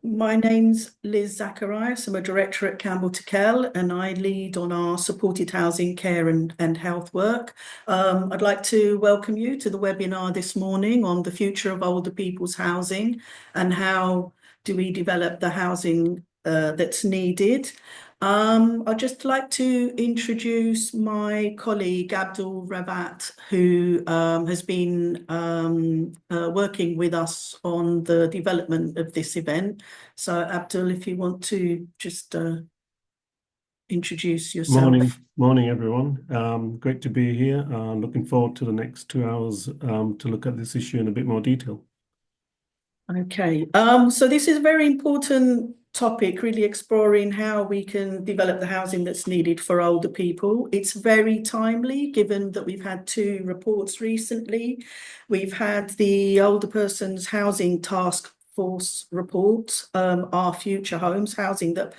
My name's Liz Zacharias. I'm a director at Campbell Tickell and I lead on our supported housing care and health work. I'd like to welcome you to the webinar this morning on the future of older people's housing and how do we develop the housing that's needed. I'd just like to introduce my colleague Abdul Rabat, who has been working with us on the development of this event. So, Abdul, if you want to just introduce yourself. Morning, everyone. Great to be here. Looking forward to the next 2 hours to look at this issue in a bit more detail. Okay, so this is a very important topic, really exploring how we can develop the housing that's needed for older people. It's very timely, given that we've had two reports recently. We've had the Older Persons Housing Task Force report, Our Future Homes, housing that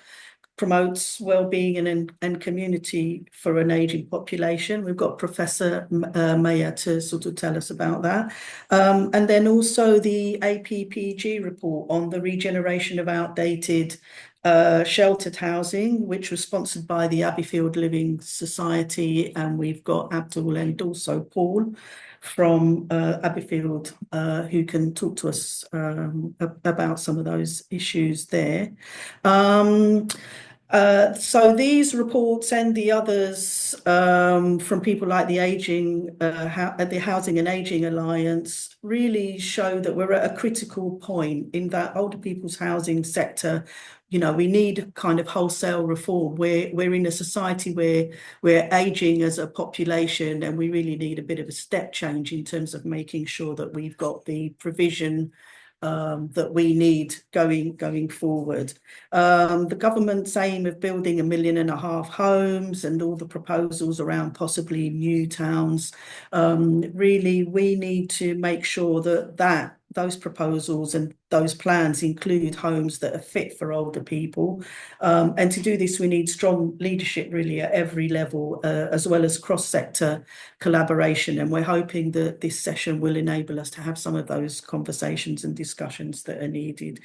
promotes well-being and community for an ageing population. We've got Professor Mayer to sort of tell us about that. And then also the APPG report on the regeneration of outdated sheltered housing, which was sponsored by the Abbeyfield Living Society. And we've got Abdul and also Paul from Abbeyfield who can talk to us about some of those issues there. So these reports and the others from people like the Housing and Ageing Alliance really show that we're at a critical point in that older people's housing sector. You know, we need kind of wholesale reform. We're in a society where we're aging as a population, and we really need a bit of a step change in terms of making sure that we've got the provision that we need going forward. The government's aim of building 1.5 million homes and all the proposals around possibly new towns, really we need to make sure that those proposals and those plans include homes that are fit for older people. And to do this, we need strong leadership really at every level, as well as cross-sector collaboration. And we're hoping that this session will enable us to have some of those conversations and discussions that are needed.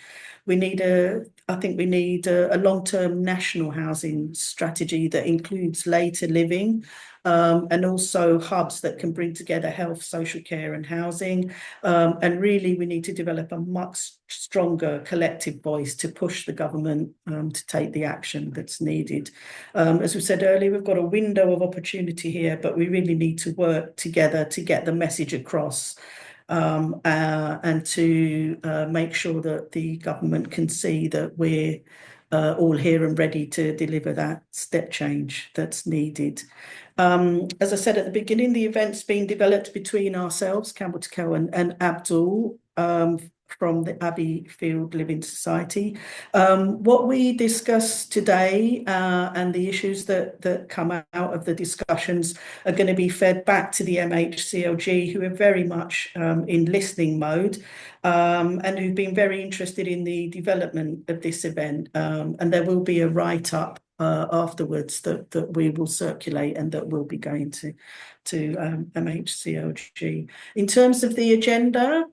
I think we need a long-term national housing strategy that includes later living, and also hubs that can bring together health, social care and housing. And really we need to develop a much stronger collective voice to push the government to take the action that's needed. As we said earlier, we've got a window of opportunity here, but we really need to work together to get the message across. And to make sure that the government can see that we're all here and ready to deliver that step change that's needed. As I said at the beginning, the event's been developed between ourselves, Campbell Tickell and Abdul, from the Abbeyfield Living Society. What we discuss today and the issues that come out of the discussions are going to be fed back to the MHCLG, who are very much in listening mode, and who've been very interested in the development of this event. And there will be a write-up afterwards that we will circulate and that will be going to MHCLG. In terms of the agenda,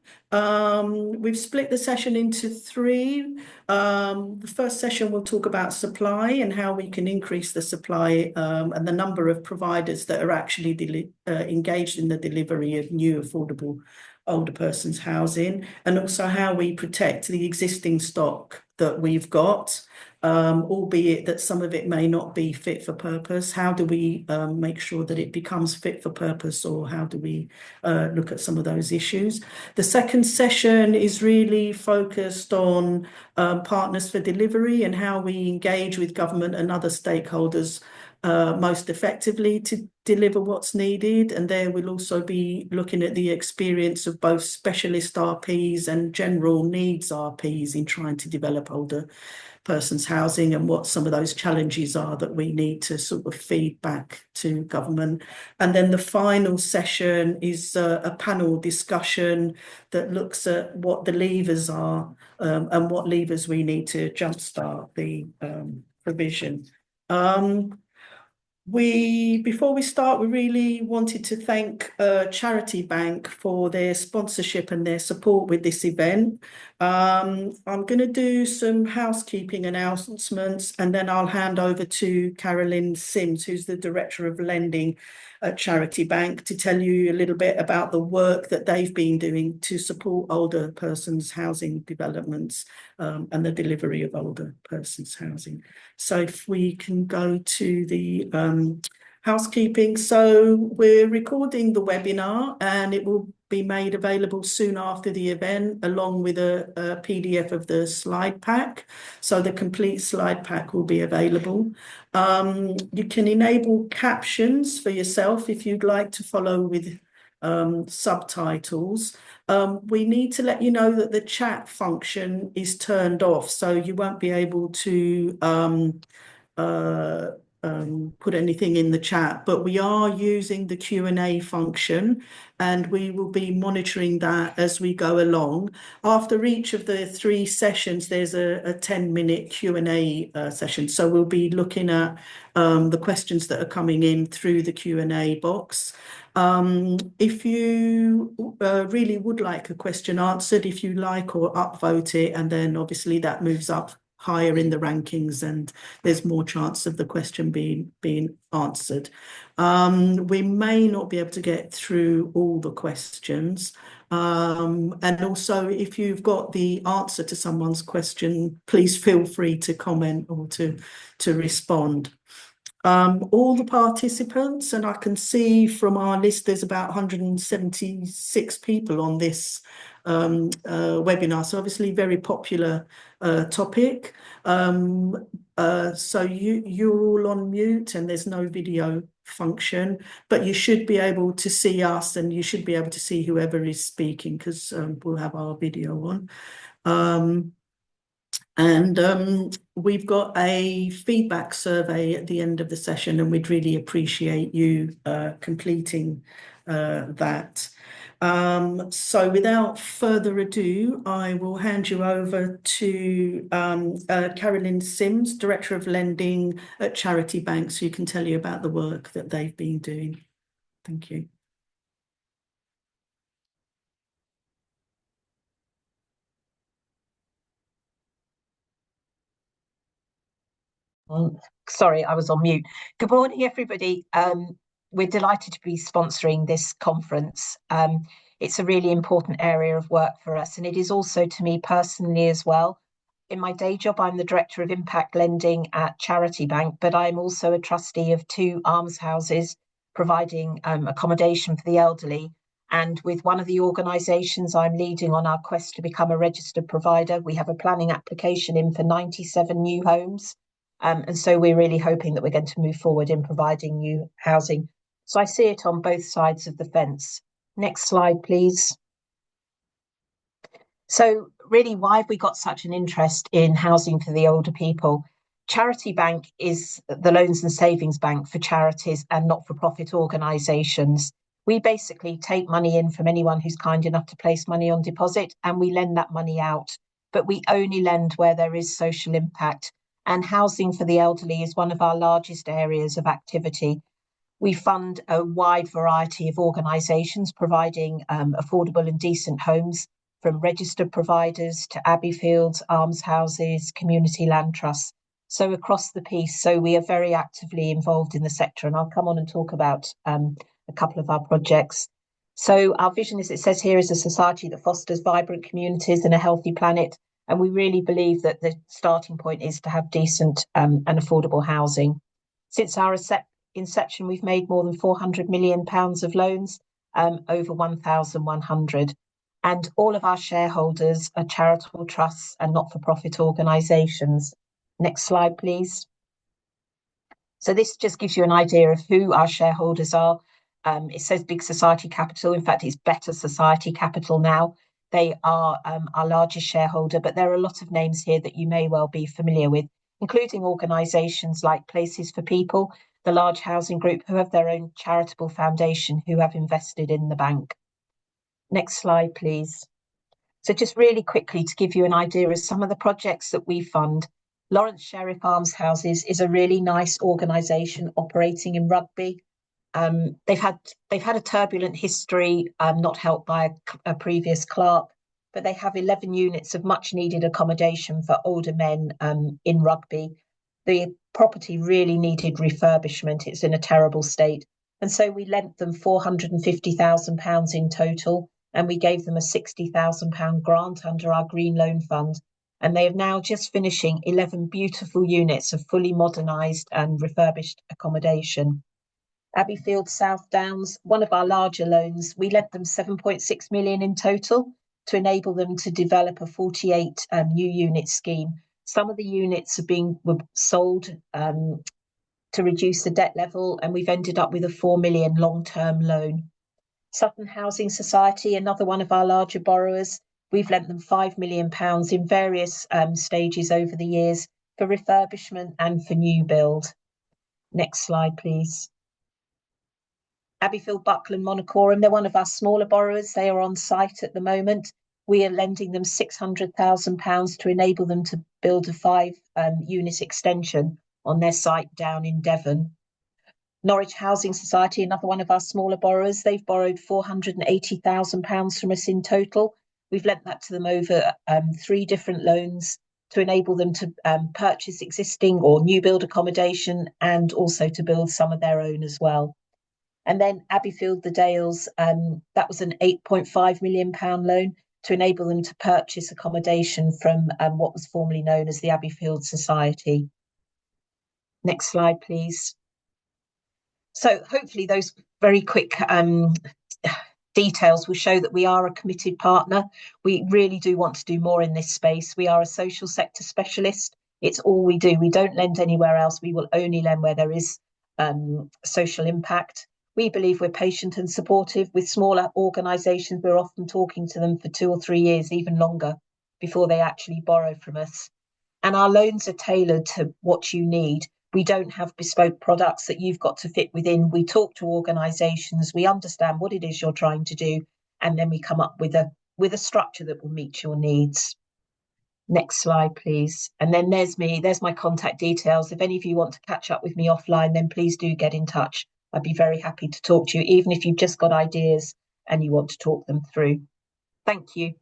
we've split the session into three. The first session will talk about supply and how we can increase the supply and the number of providers that are actually engaged in the delivery of new affordable older persons housing, and also how we protect the existing stock that we've got, albeit that some of it may not be fit for purpose. How do we make sure that it becomes fit for purpose, or how do we look at some of those issues? The second session is really focused on partners for delivery and how we engage with government and other stakeholders most effectively to deliver what's needed. And there we'll also be looking at the experience of both specialist RPs and general needs RPs in trying to develop older persons housing and what some of those challenges are that we need to sort of feed back to government. And then the final session is a panel discussion that looks at what the levers are and what levers we need to jumpstart the provision. Before we start, we really wanted to thank Charity Bank for their sponsorship and their support with this event. I'm going to do some housekeeping announcements, and then I'll hand over to Carolyn Sims, who's the Director of Lending at Charity Bank, to tell you a little bit about the work that they've been doing to support older persons' housing developments, and the delivery of older persons' housing. So if we can go to the housekeeping. So we're recording the webinar, and it will be made available soon after the event, along with a PDF of the slide pack. So the complete slide pack will be available. You can enable captions for yourself if you'd like to follow with subtitles. We need to let you know that the chat function is turned off, so you won't be able to put anything in the chat, but we are using the Q&A function, and we will be monitoring that as we go along. After each of the 3 sessions, there's a 10-minute Q&A session. So we'll be looking at the questions that are coming in through the Q&A box. If you really would like a question answered, if you like, or upvote it, and then obviously that moves up higher in the rankings, and there's more chance of the question being answered. We may not be able to get through all the questions. And also, if you've got the answer to someone's question, please feel free to comment or to respond. All the participants, and I can see from our list there's about 176 people on this webinar, so obviously very popular topic. So you're all on mute, and there's no video function, but you should be able to see us, and you should be able to see whoever is speaking, because we'll have our video on. We've got a feedback survey at the end of the session, and we'd really appreciate you completing that. So without further ado, I will hand you over to Carolyn Sims, Director of Lending at Charity Bank, so you can tell you about the work that they've been doing. Thank you. Sorry, I was on mute. Good morning, everybody. We're delighted to be sponsoring this conference. It's a really important area of work for us, and it is also to me personally as well. In my day job, I'm the Director of Impact Lending at Charity Bank, but I'm also a trustee of 2 almshouses providing accommodation for the elderly. And with one of the organisations I'm leading on our quest to become a registered provider, we have a planning application in for 97 new homes. And so we're really hoping that we're going to move forward in providing new housing. So I see it on both sides of the fence. Next slide, please. So really, why have we got such an interest in housing for the older people? Charity Bank is the loans and savings bank for charities and not-for-profit organisations. We basically take money in from anyone who's kind enough to place money on deposit, and we lend that money out. But we only lend where there is social impact. And housing for the elderly is one of our largest areas of activity. We fund a wide variety of organisations providing affordable and decent homes, from registered providers to abbey fields, almshouses, community land trusts. So across the piece, so we are very actively involved in the sector, and I'll come on and talk about a couple of our projects. So our vision, as it says here, is a society that fosters vibrant communities and a healthy planet. And we really believe that the starting point is to have decent and affordable housing. Since our inception, we've made more than £400 million of loans, over 1,100. And all of our shareholders are charitable trusts and not-for-profit organisations. Next slide, please. So this just gives you an idea of who our shareholders are. It says Big Society Capital. In fact, it's Better Society Capital now. They are our largest shareholder, but there are a lot of names here that you may well be familiar with, including organisations like Places for People, the large housing group, who have their own charitable foundation, who have invested in the bank. Next slide, please. So just really quickly to give you an idea of some of the projects that we fund. Lawrence Sheriff Almshouses is a really nice organisation operating in Rugby. They've had a turbulent history, not helped by a previous clerk, but they have 11 units of much needed accommodation for older men in Rugby. The property really needed refurbishment. It's in a terrible state. And so we lent them £450,000 in total, and we gave them a £60,000 grant under our Green Loan Fund. And they are now just finishing 11 beautiful units of fully modernised and refurbished accommodation. Abbeyfield South Downs, one of our larger loans, we lent them 7.6 million in total to enable them to develop a 48 new unit scheme. Some of the units were sold to reduce the debt level, and we've ended up with a 4 million long-term loan. Sutton Housing Society, another one of our larger borrowers, we've lent them £5 million in various stages over the years for refurbishment and for new build. Next slide, please. Abbeyfield, Buckland, Monacorum, they're one of our smaller borrowers. They are on site at the moment. We are lending them £600,000 to enable them to build a 5-unit extension on their site down in Devon. Norwich Housing Society, another one of our smaller borrowers, they've borrowed £480,000 from us in total. We've lent that to them over 3 different loans to enable them to purchase existing or new build accommodation and also to build some of their own as well. And then Abbeyfield, the Dales, that was an £8.5 million loan to enable them to purchase accommodation from what was formerly known as the Abbeyfield Society. Next slide, please. So hopefully those very quick details will show that we are a committed partner. We really do want to do more in this space. We are a social sector specialist. It's all we do. We don't lend anywhere else. We will only lend where there is social impact. We believe we're patient and supportive. With smaller organisations, we're often talking to them for 2 or 3 years, even longer, before they actually borrow from us. And our loans are tailored to what you need. We don't have bespoke products that you've got to fit within. We talk to organisations, we understand what it is you're trying to do, and then we come up with a structure that will meet your needs. Next slide, please. And then there's me, there's my contact details. If any of you want to catch up with me offline, then please do get in touch. I'd be very happy to talk to you, even if you've just got ideas and you want to talk them through. Thank you.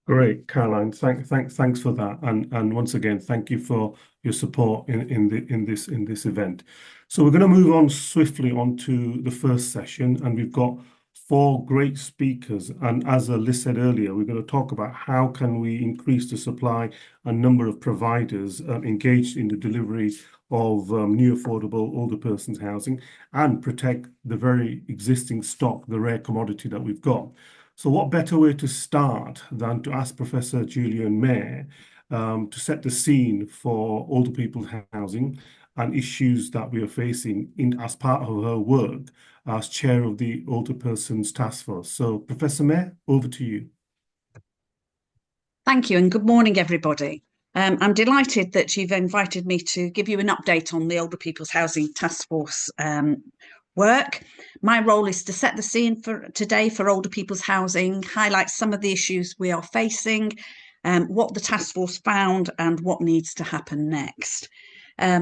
Great, Caroline. Thanks for that, and once again, thank you for your support in this event. So we're going to move on swiftly onto the first session, and we've got 4 great speakers. And as Liz said earlier, we're going to talk about how can we increase the supply and number of providers engaged in the delivery of new affordable older persons housing and protect the very existing stock, the rare commodity that we've got. So what better way to start than to ask Professor Julian Mayer to set the scene for older people's housing and issues that we are facing as part of her work as chair of the Older Persons Task Force. So Professor Mayer, over to you. Thank you, and good morning, everybody. I'm delighted that you've invited me to give you an update on the Older People's Housing Task Force work. My role is to set the scene for today for older people's housing, highlight some of the issues we are facing, what the task force found and what needs to happen next.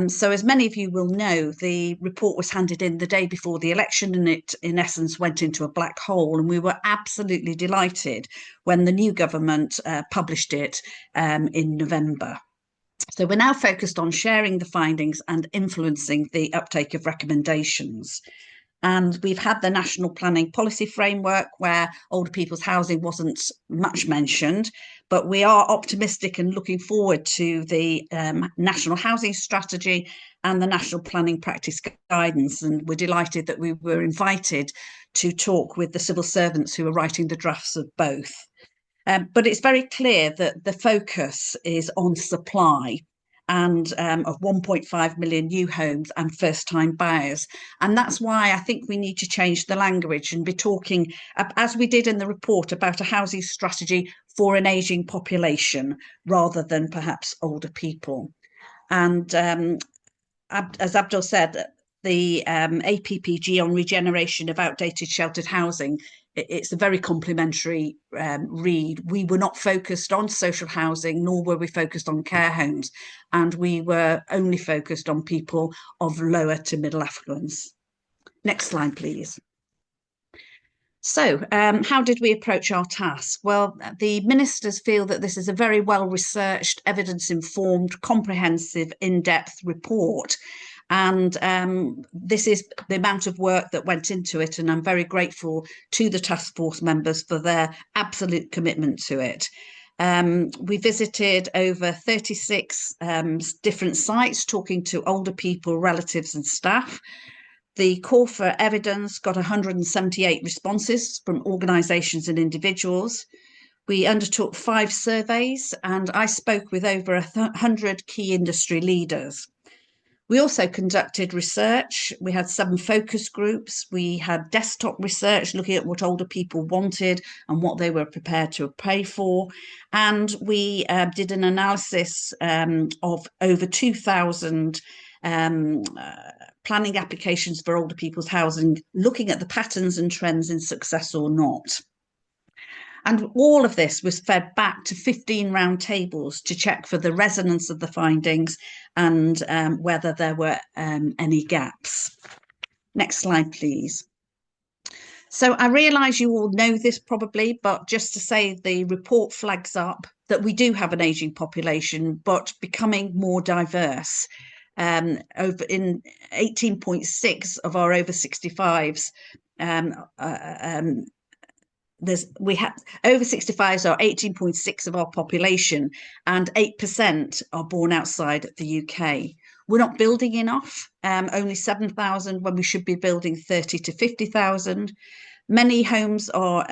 So as many of you will know, the report was handed in the day before the election, and it in essence went into a black hole, and we were absolutely delighted when the new government published it in November. So we're now focused on sharing the findings and influencing the uptake of recommendations. And we've had the National Planning Policy Framework where older people's housing wasn't much mentioned, but we are optimistic and looking forward to the National Housing Strategy and the National Planning Practice Guidance. And we're delighted that we were invited to talk with the civil servants who are writing the drafts of both. But it's very clear that the focus is on supply and of 1.5 million new homes and first-time buyers. And that's why I think we need to change the language and be talking, as we did in the report, about a housing strategy for an ageing population rather than perhaps older people. And as Abdul said, the APPG on regeneration of outdated sheltered housing it's a very complementary read. We were not focused on social housing, nor were we focused on care homes, and we were only focused on people of lower to middle affluence. Next slide, please. So how did we approach our task? Well, the ministers feel that this is a very well-researched, evidence-informed, comprehensive, in-depth report. And this is the amount of work that went into it. And I'm very grateful to the task force members for their absolute commitment to it. We visited over 36 different sites, talking to older people, relatives and staff. The call for evidence got 178 responses from organisations and individuals. We undertook 5 surveys, and I spoke with over 100 key industry leaders. We also conducted research. We had 7 focus groups. We had desktop research looking at what older people wanted and what they were prepared to pay for. And we did an analysis of over 2,000 planning applications for older people's housing, looking at the patterns and trends in success or not. And all of this was fed back to 15 round tables to check for the resonance of the findings and whether there were any gaps. Next slide, please. So I realise you all know this probably, but just to say, the report flags up that we do have an ageing population, but becoming more diverse. Over in 18.6 of our over 65s, we have over 65s are 18.6 of our population, and 8% are born outside the UK. We're not building enough, only 7,000 when we should be building 30 to 50,000. Many homes are,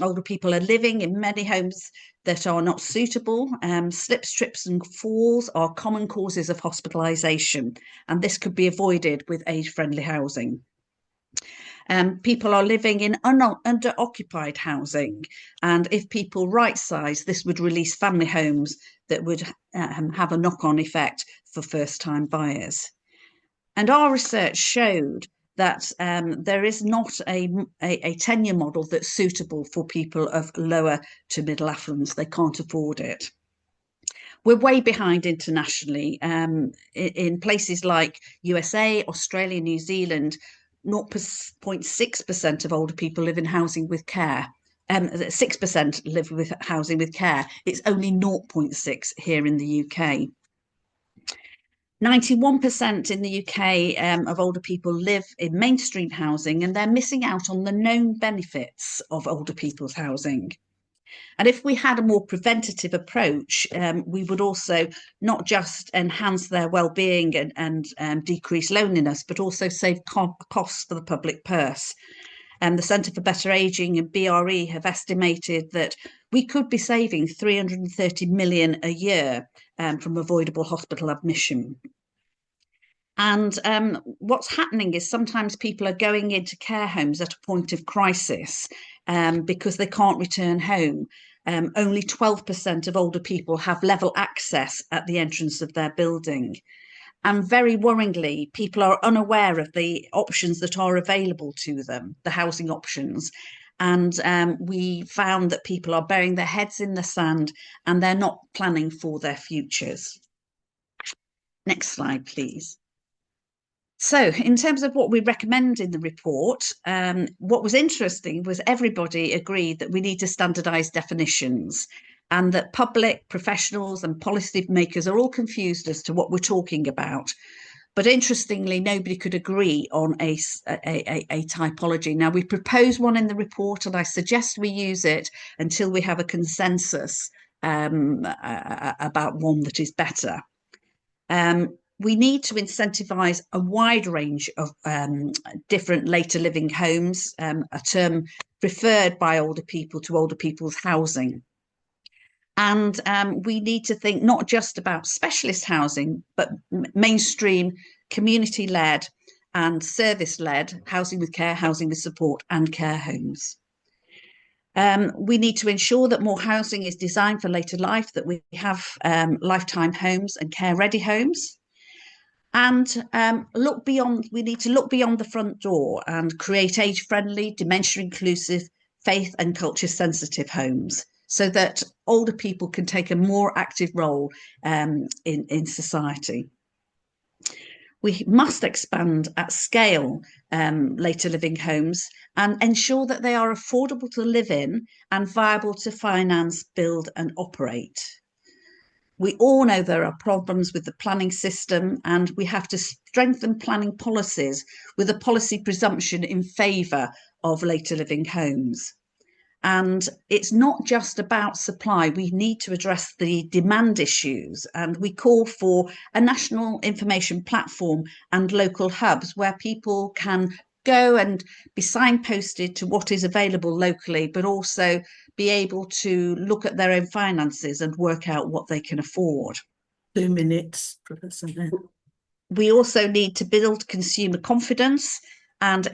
older people are living in many homes that are not suitable. Slips, trips and falls are common causes of hospitalisation, and this could be avoided with age-friendly housing. People are living in under-occupied housing, and if people right-size, this would release family homes that would have a knock-on effect for first-time buyers. And our research showed that there is not a tenure model that's suitable for people of lower to middle affluence. They can't afford it. We're way behind internationally. In places like USA, Australia, New Zealand, 0.6% of older people live in housing with care. 6% live with housing with care. It's only 0.6 here in the UK. 91% in the UK of older people live in mainstream housing, and they're missing out on the known benefits of older people's housing. And if we had a more preventative approach, we would also not just enhance their well-being and decrease loneliness, but also save costs for the public purse. The Centre for Better Ageing and BRE have estimated that we could be saving 330 million a year from avoidable hospital admission. And what's happening is sometimes people are going into care homes at a point of crisis because they can't return home. Only 12% of older people have level access at the entrance of their building. And very worryingly, people are unaware of the options that are available to them, the housing options. And we found that people are burying their heads in the sand and they're not planning for their futures. Next slide, please. So in terms of what we recommend in the report, what was interesting was everybody agreed that we need to standardise definitions, and that public, professionals and policy makers are all confused as to what we're talking about. But interestingly, nobody could agree on a typology. Now, we propose one in the report, and I suggest we use it until we have a consensus about one that is better. We need to incentivise a wide range of different later living homes, a term preferred by older people to older people's housing. And we need to think not just about specialist housing, but mainstream, community-led and service-led housing with care, housing with support and care homes. We need to ensure that more housing is designed for later life, that we have lifetime homes and care-ready homes. And we need to look beyond the front door and create age-friendly, dementia-inclusive, faith and culture sensitive homes, so that older people can take a more active role in society. We must expand at scale later living homes and ensure that they are affordable to live in and viable to finance, build and operate. We all know there are problems with the planning system, and we have to strengthen planning policies with a policy presumption in favour of later living homes. And it's not just about supply. We need to address the demand issues, and we call for a national information platform and local hubs where people can go and be signposted to what is available locally, but also be able to look at their own finances and work out what they can afford. 2 minutes, Professor. We also need to build consumer confidence and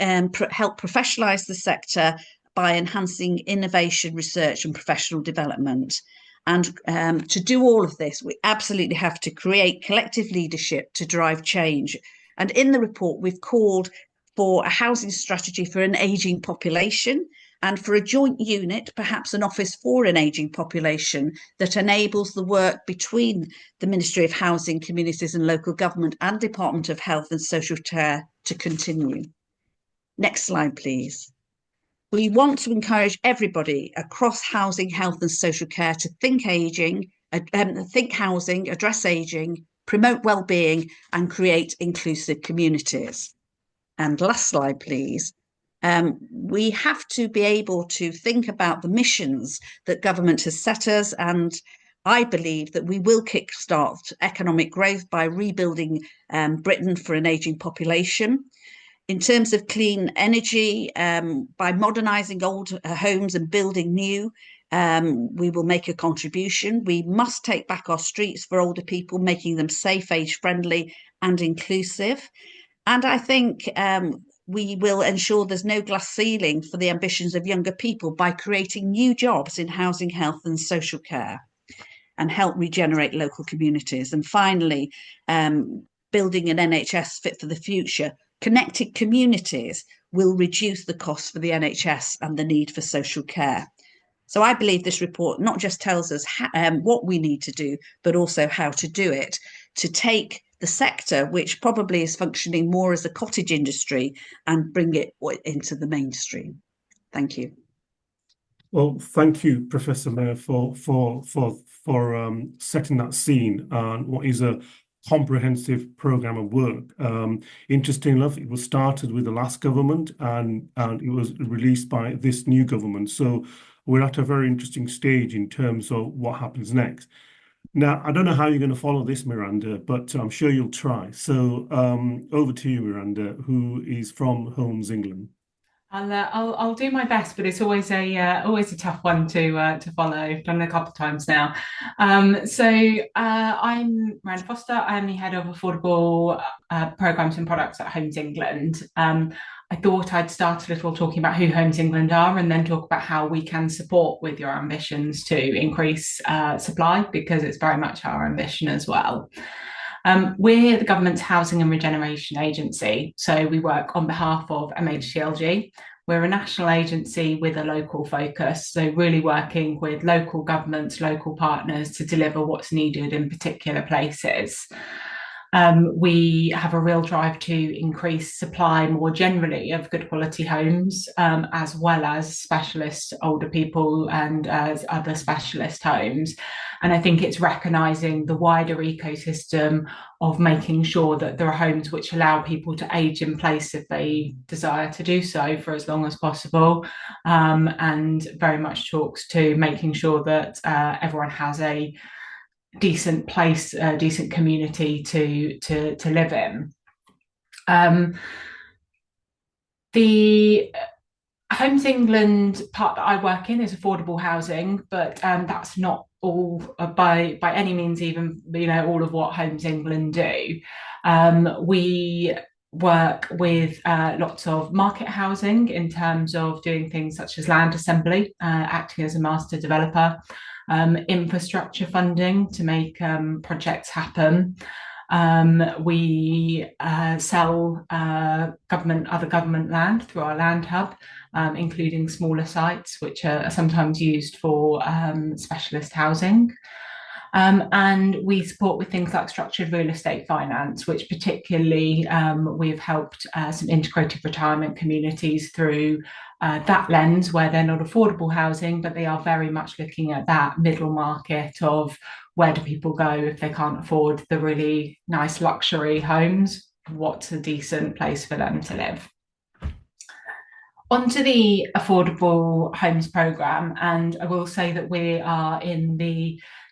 help professionalise the sector by enhancing innovation, research and professional development. And to do all of this, we absolutely have to create collective leadership to drive change. And in the report, we've called for a housing strategy for an ageing population, and for a joint unit, perhaps an office for an ageing population that enables the work between the Ministry of Housing, Communities and Local Government and Department of Health and Social Care to continue. Next slide, please. We want to encourage everybody across housing, health and social care to think ageing, think housing, address ageing, promote well-being and create inclusive communities. And last slide, please. We have to be able to think about the missions that government has set us, and I believe that we will kickstart economic growth by rebuilding Britain for an ageing population. In terms of clean energy, by modernising old homes and building new, we will make a contribution. We must take back our streets for older people, making them safe, age-friendly and inclusive. And I think we will ensure there's no glass ceiling for the ambitions of younger people by creating new jobs in housing, health and social care, and help regenerate local communities. And finally, building an NHS fit for the future. Connected communities will reduce the costs for the NHS and the need for social care. So I believe this report not just tells us what we need to do, but also how to do it, to take the sector, which probably is functioning more as a cottage industry, and bring it into the mainstream. Thank you. Well, thank you, Professor Mayor, for setting that scene on what is a comprehensive programme of work. Interesting enough, it was started with the last government and it was released by this new government. So we're at a very interesting stage in terms of what happens next. Now, I don't know how you're going to follow this, Miranda, but I'm sure you'll try. So over to you, Miranda, who is from Homes England. I'll do my best, but it's always a tough one to follow. I've done it a couple of times now. So I'm Miranda Foster. I'm the head of affordable programs and products at Homes England. I thought I'd start a little talking about who Homes England are, and then talk about how we can support with your ambitions to increase supply, because it's very much our ambition as well. We're the government's housing and regeneration agency, so we work on behalf of MHCLG. We're a national agency with a local focus, so really working with local governments, local partners to deliver what's needed in particular places. We have a real drive to increase supply more generally of good quality homes, as well as specialist older people and other specialist homes. And I think it's recognising the wider ecosystem of making sure that there are homes which allow people to age in place if they desire to do so for as long as possible, and very much talks to making sure that everyone has a decent place, a decent community to live in. The Homes England part that I work in is affordable housing, but that's not all by any means even all of what Homes England do. We work with lots of market housing in terms of doing things such as land assembly, acting as a master developer, infrastructure funding to make projects happen. We sell other government land through our land hub, including smaller sites, which are sometimes used for specialist housing. And we support with things like structured real estate finance, which particularly we've helped some integrated retirement communities through that lens, where they're not affordable housing, but they are very much looking at that middle market of where do people go if they can't afford the really nice luxury homes? What's a decent place for them to live? Onto the Affordable Homes Programme, and I will say that we are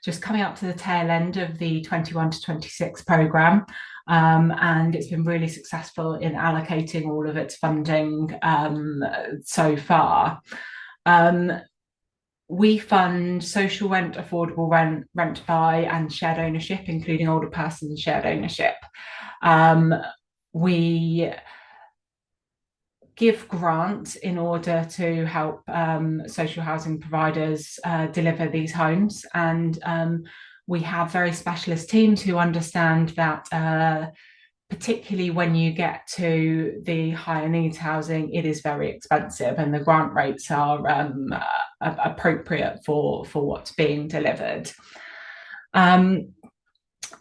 just coming up to the tail end of the 21 to 26 programme, and it's been really successful in allocating all of its funding so far. We fund social rent, affordable rent, rent to buy, and shared ownership, including older persons shared ownership. We give grants in order to help social housing providers deliver these homes, and we have very specialist teams who understand that particularly when you get to the higher needs housing, it is very expensive, and the grant rates are appropriate for what's being delivered.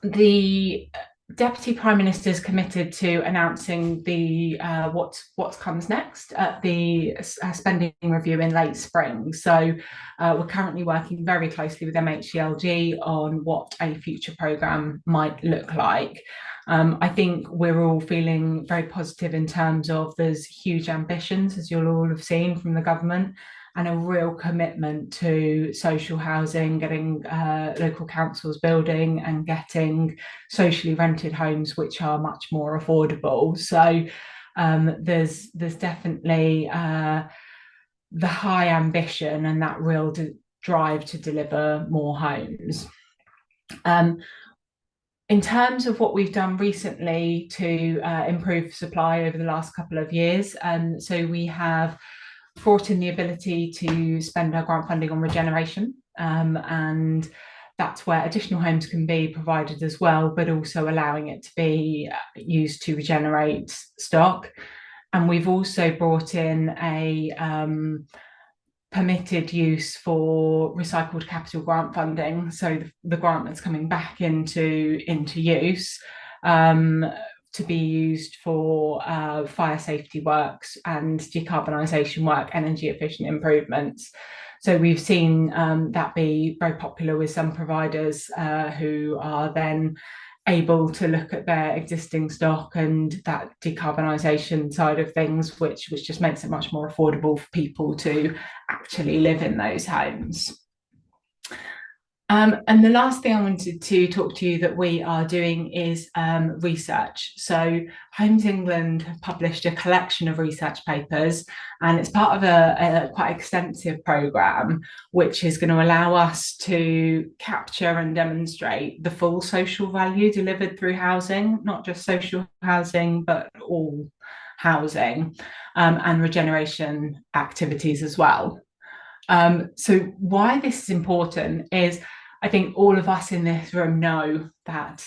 The Deputy Prime Minister is committed to announcing the what comes next at the spending review in late spring. So we're currently working very closely with MHCLG on what a future programme might look like. I think we're all feeling very positive in terms of there's huge ambitions, as you'll all have seen from the government, and a real commitment to social housing, getting local councils building and getting socially rented homes which are much more affordable. So there's definitely the high ambition and that real drive to deliver more homes. In terms of what we've done recently to improve supply over the last couple of years, so we have brought in the ability to spend our grant funding on regeneration, and that's where additional homes can be provided as well, but also allowing it to be used to regenerate stock. And we've also brought in a permitted use for recycled capital grant funding, so the grant that's coming back into use to be used for fire safety works and decarbonisation work, energy efficient improvements. So we've seen that be very popular with some providers who are then able to look at their existing stock and that decarbonisation side of things, which just makes it much more affordable for people to actually live in those homes. And the last thing I wanted to talk to you that we are doing is research. So Homes England have published a collection of research papers, and it's part of a quite extensive programme which is going to allow us to capture and demonstrate the full social value delivered through housing, not just social housing, but all housing and regeneration activities as well. So why this is important is I think all of us in this room know that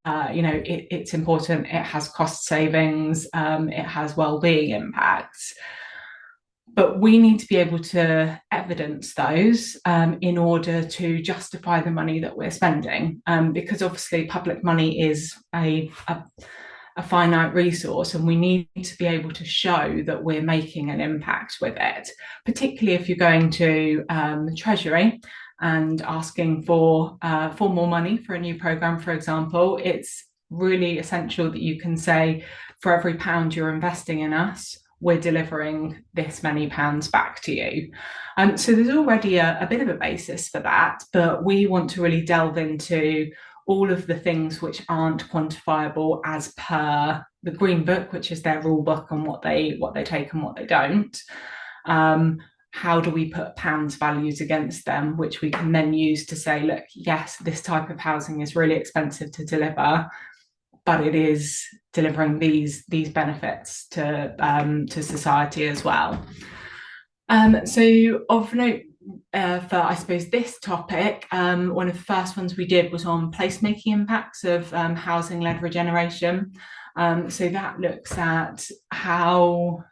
it's important, it has cost savings, it has well-being impacts, but we need to be able to evidence those in order to justify the money that we're spending, because obviously public money is a finite resource, and we need to be able to show that we're making an impact with it, particularly if you're going to the Treasury and asking for more money for a new programme, for example. It's really essential that you can say, for every £1 you're investing in us, we're delivering this many pounds back to you. So there's already a bit of a basis for that, but we want to really delve into all of the things which aren't quantifiable as per the Green Book, which is their rule book on what they take and what they don't. How do we put pounds values against them, which we can then use to say, look, yes, this type of housing is really expensive to deliver, but it is delivering these benefits to society as well. So of note, for, I suppose, this topic, one of the first ones we did was on placemaking impacts of housing-led regeneration. So that looks at how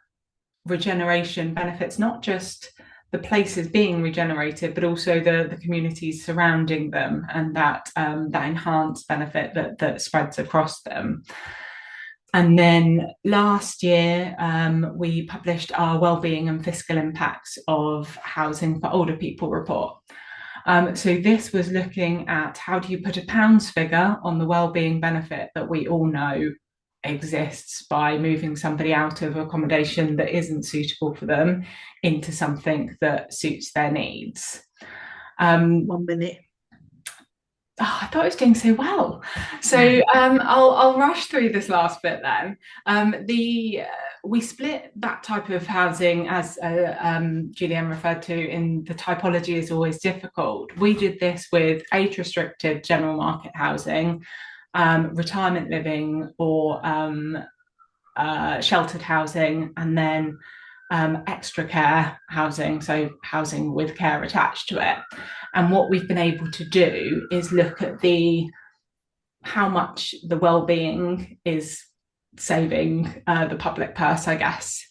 regeneration benefits not just the places being regenerated, but also the communities surrounding them, and that enhanced benefit that spreads across them. And then last year, we published our Wellbeing and Fiscal Impacts of Housing for Older People report. So this was looking at how do you put a pounds figure on the wellbeing benefit that we all know exists by moving somebody out of accommodation that isn't suitable for them into something that suits their needs. 1 minute. Oh, I thought I was doing so well. So I'll rush through this last bit then. We split that type of housing, as Julianne referred to, in the typology is always difficult. We did this with age-restricted general market housing, retirement living, or sheltered housing, and then extra care housing, so housing with care attached to it. And what we've been able to do is look at how much the well-being is saving the public purse, I guess.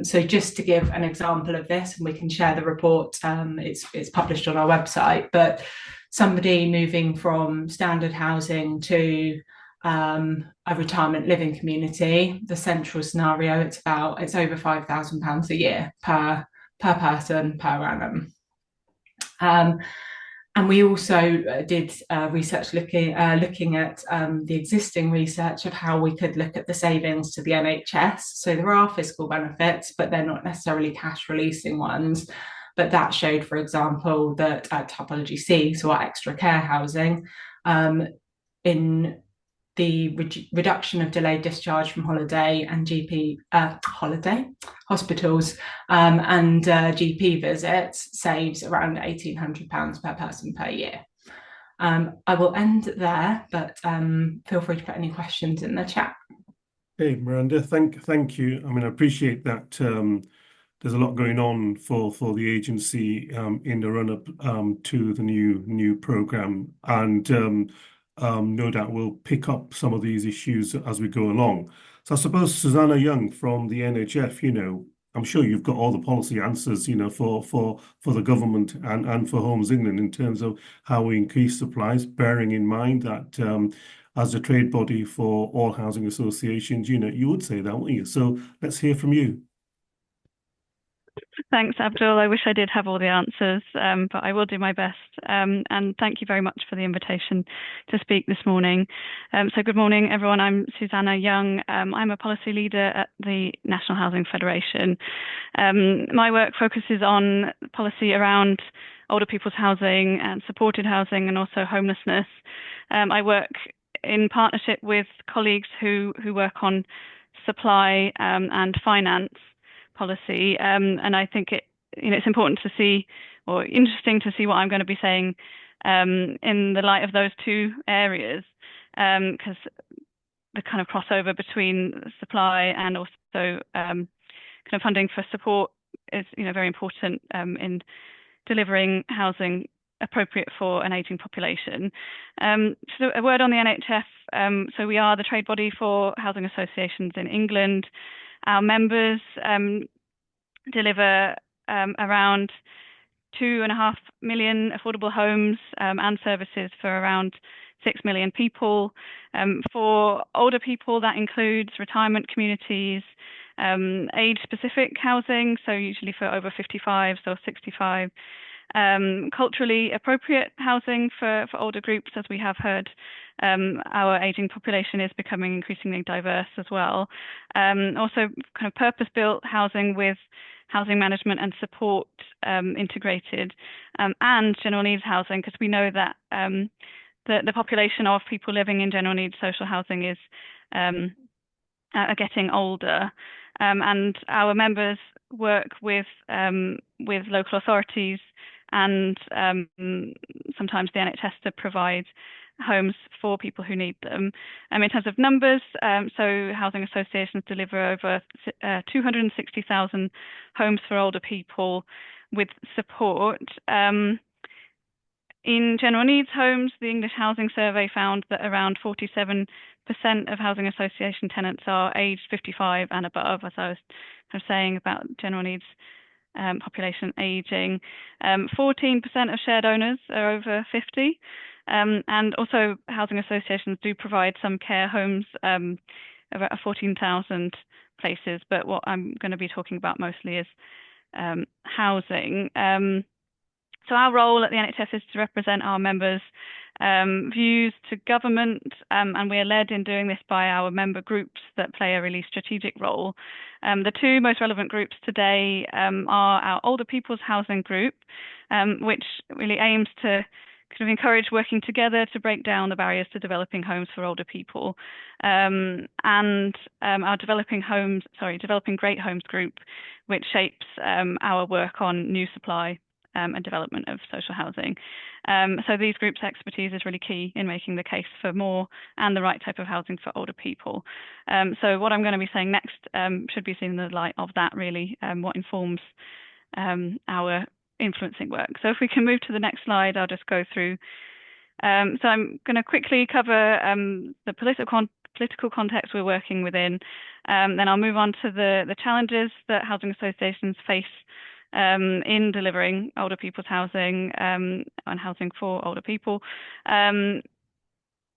So just to give an example of this, and we can share the report, it's published on our website, but somebody moving from standard housing to a retirement living community, the central scenario, it's over £5,000 a year per person per annum. And we also did research looking at the existing research of how we could look at the savings to the NHS. So there are fiscal benefits, but they're not necessarily cash releasing ones. But that showed, for example, that typology C, so our extra care housing, in the reduction of delayed discharge from holiday and hospitals and GP visits saves around £1,800 per person per year. I will end there, but feel free to put any questions in the chat. Hey, Miranda, thank you. I mean, I appreciate that there's a lot going on for the agency in the run-up to the new programme, and no doubt we'll pick up some of these issues as we go along. So I suppose, Susanna Young from the NHF, I'm sure you've got all the policy answers, for the government and for Homes England in terms of how we increase supplies, bearing in mind that as a trade body for all housing associations, you would say that, wouldn't you? So let's hear from you. Thanks, Abdul. I wish I did have all the answers, but I will do my best. And thank you very much for the invitation to speak this morning. So good morning, everyone. I'm Susanna Young. I'm a policy leader at the National Housing Federation. My work focuses on policy around older people's housing and supported housing, and also homelessness. I work in partnership with colleagues who work on supply and finance policy, and I think it's important to see, or interesting to see, what I'm going to be saying in the light of those two areas, because the kind of crossover between supply and also kind of funding for support is very important in delivering housing appropriate for an ageing population. So a word on the NHF. So we are the trade body for housing associations in England. Our members deliver around 2.5 million affordable homes and services for around 6 million people. For older people, that includes retirement communities, age-specific housing, so usually for over 55s or 65, culturally appropriate housing for older groups, as we have heard. Our ageing population is becoming increasingly diverse as well. Also kind of purpose-built housing with housing management and support integrated, and general needs housing, because we know that the population of people living in general needs social housing is are getting older, and our members work with local authorities and sometimes the NHS to provide homes for people who need them. In terms of numbers, so housing associations deliver over 260,000 homes for older people. with support. In general needs homes, the English Housing Survey found that around 47% of housing association tenants are aged 55 and above, as I was kind of saying about general needs population ageing. 14% of shared owners are over 50. And also housing associations do provide some care homes, about 14,000 places, but what I'm going to be talking about mostly is housing. So our role at the NHS is to represent our members' views to government, and we are led in doing this by our member groups that play a really strategic role. The two most relevant groups today are our Older People's Housing Group, which really aims to kind of encourage working together to break down the barriers to developing homes for older people, and our Developing Great Homes Group, which shapes our work on new supply and development of social housing. So these groups' expertise is really key in making the case for more and the right type of housing for older people. So what I'm going to be saying next should be seen in the light of that, really, what informs our influencing work. So if we can move to the next slide, I'll just go through. So I'm going to quickly cover the political context we're working within. Then I'll move on to the challenges that housing associations face in delivering older people's housing and housing for older people, and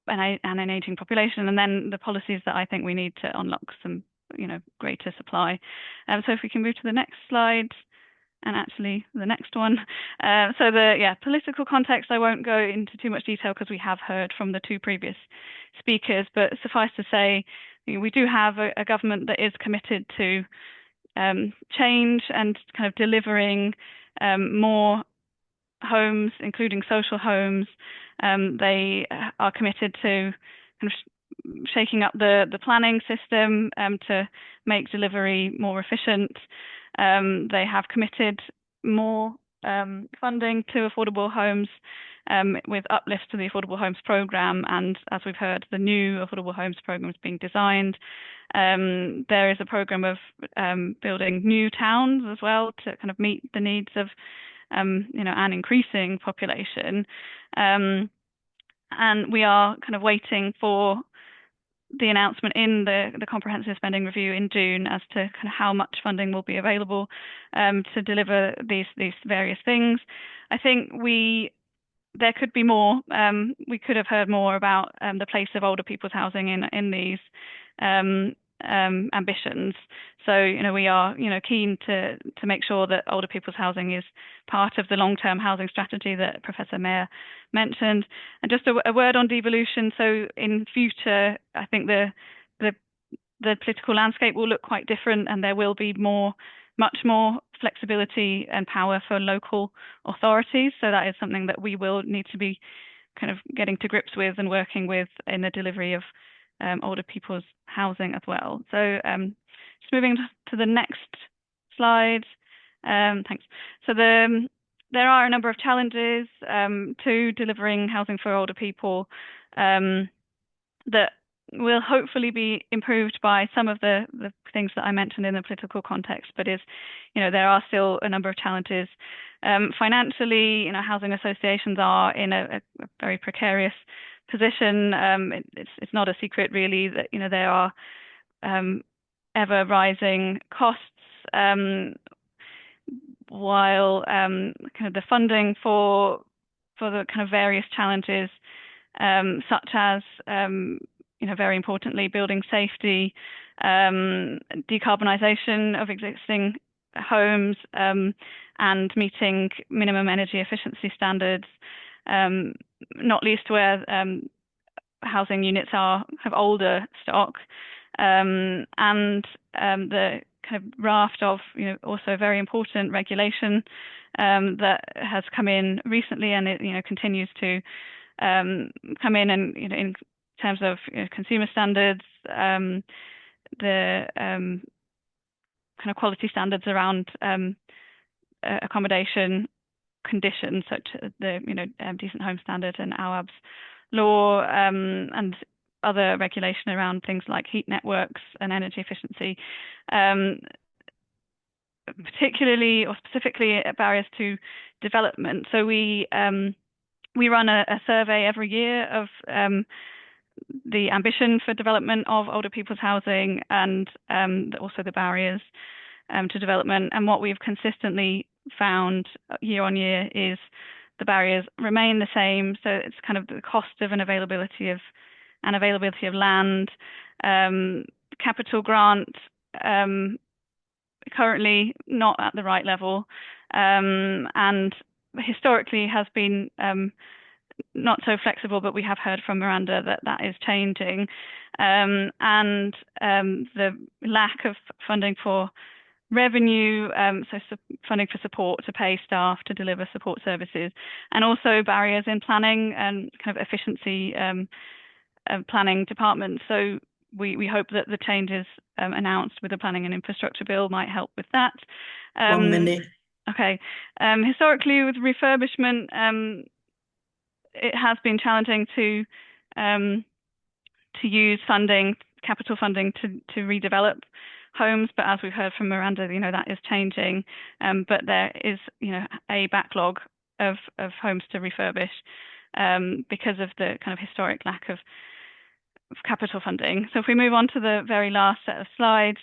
an aging population, and then the policies that I think we need to unlock some, greater supply. So if we can move to the next slide, and actually the next one. So the political context, I won't go into too much detail because we have heard from the two previous speakers, but suffice to say, we do have a government that is committed to change and kind of delivering more homes, including social homes. They are committed to kind of shaking up the planning system to make delivery more efficient. They have committed more funding to affordable homes with uplifts to the Affordable Homes Programme, and as we've heard, the new Affordable Homes Programme is being designed. There is a programme of building new towns as well to kind of meet the needs of an increasing population, and we are kind of waiting for the announcement in the comprehensive spending review in June as to kind of how much funding will be available to deliver these various things. I think there could be more. We could have heard more about the place of older people's housing in these ambitions. So we are keen to make sure that older people's housing is part of the long-term housing strategy that Professor Mayer mentioned. And just a word on devolution. So in future, I think the political landscape will look quite different, and there will be much more flexibility and power for local authorities. So that is something that we will need to be kind of getting to grips with and working with in the delivery of older people's housing as well. So just moving to the next slide. Thanks. So there are a number of challenges to delivering housing for older people that will hopefully be improved by some of the things that I mentioned in the political context, but there are still a number of challenges. Financially, housing associations are in a very precarious position. It's not a secret really that there are ever rising costs, while kind of the funding for the kind of various challenges, such as very importantly, building safety, decarbonisation of existing homes, and meeting minimum energy efficiency standards, not least where housing units have older stock, and the kind of raft of also very important regulation that has come in recently, and it continues to come in, and in terms of consumer standards, the kind of quality standards around accommodation conditions, such as the Decent Home Standard and AWAB's law, and other regulation around things like heat networks and energy efficiency. particularly or specifically barriers to development. So we run a survey every year of the ambition for development of older people's housing and also the barriers to development. And what we've consistently found year on year is the barriers remain the same. So it's kind of the cost of availability of land, capital grant currently not at the right level, and historically has been not so flexible, but we have heard from Miranda that is changing, and the lack of funding for revenue, funding for support to pay staff to deliver support services, and also barriers in planning and kind of efficiency planning departments. So we hope that the changes announced with the Planning and Infrastructure Bill might help with that. 1 minute. Okay. Historically, with refurbishment, it has been challenging to use funding, capital funding, to redevelop homes. But as we've heard from Miranda, that is changing. But there is, a backlog of homes to refurbish because of the kind of historic lack of capital funding. So if we move on to the very last set of slides.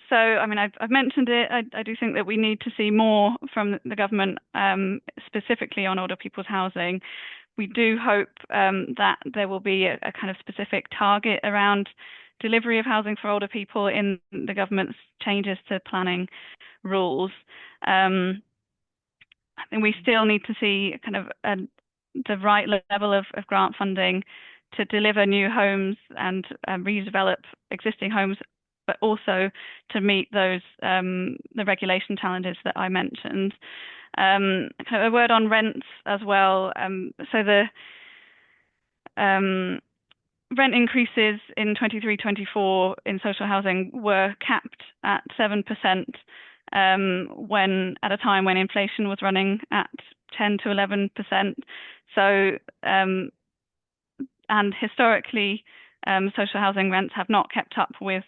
So, I mean, I've mentioned it. I do think that we need to see more from the government, specifically on older people's housing. We do hope that there will be a kind of specific target around delivery of housing for older people in the government's changes to planning rules. I think we still need to see kind of the right level of grant funding to deliver new homes and redevelop existing homes, but also to meet those the regulation challenges that I mentioned. Kind of a word on rents as well. So the rent increases in 23-24 in social housing were capped at 7%, when at a time when inflation was running at 10 to 11%. So and historically, social housing rents have not kept up with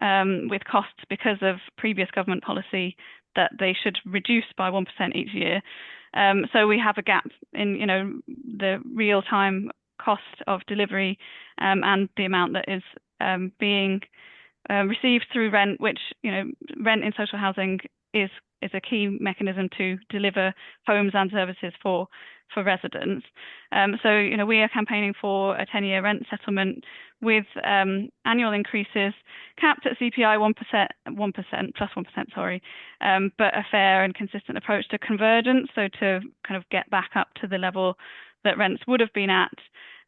costs because of previous government policy that they should reduce by 1% each year. So we have a gap in, the real-time cost of delivery and the amount that is being received through rent, which, rent in social housing is a key mechanism to deliver homes and services for residents. So, we are campaigning for a 10-year rent settlement with annual increases capped at CPI 1%, plus 1%, sorry, but a fair and consistent approach to convergence, so to kind of get back up to the level that rents would have been at.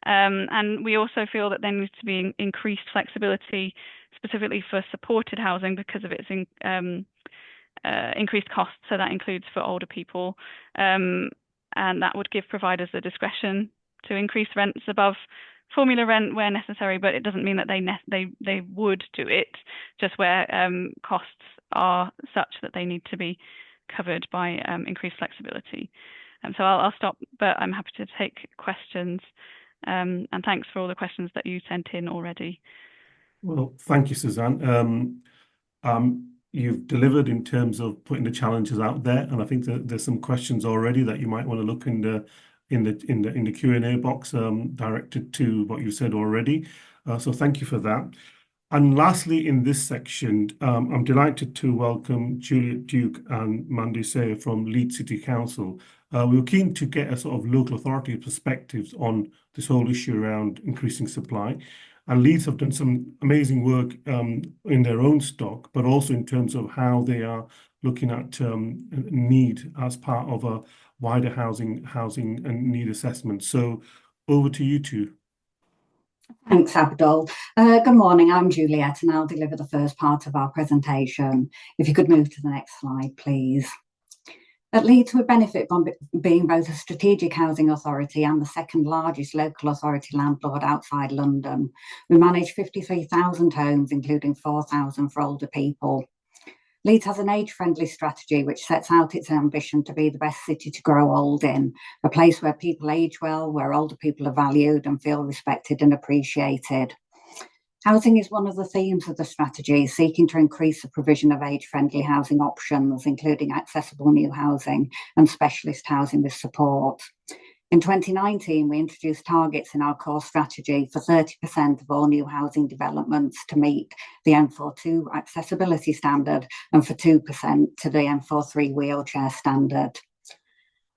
And we also feel that there needs to be increased flexibility, specifically for supported housing because of its increased costs. So that includes for older people. And that would give providers the discretion to increase rents above formula rent where necessary, but it doesn't mean that they would do it, just where costs are such that they need to be covered by increased flexibility. So I'll stop, but I'm happy to take questions. And thanks for all the questions that you sent in already. Well, thank you, Suzanne. You've delivered in terms of putting the challenges out there, and I think that there's some questions already that you might want to look in the Q&A box directed to what you said already. So thank you for that. And lastly, in this section, I'm delighted to welcome Juliet Duke and Mandy Sayer from Leeds City Council. We were keen to get a sort of local authority perspectives on this whole issue around increasing supply. And Leeds have done some amazing work in their own stock, but also in terms of how they are looking at need as part of a wider housing and need assessment. So over to you two. Thanks, Abdul. Good morning, I'm Juliet, and I'll deliver the first part of our presentation. If you could move to the next slide, please. At Leeds, we benefit from being both a strategic housing authority and the second largest local authority landlord outside London. We manage 53,000 homes, including 4,000 for older people. Leeds has an age-friendly strategy which sets out its ambition to be the best city to grow old in, a place where people age well, where older people are valued and feel respected and appreciated. Housing is one of the themes of the strategy, seeking to increase the provision of age-friendly housing options, including accessible new housing and specialist housing with support. In 2019, we introduced targets in our core strategy for 30% of all new housing developments to meet the M42 accessibility standard and for 2% to the M43 wheelchair standard.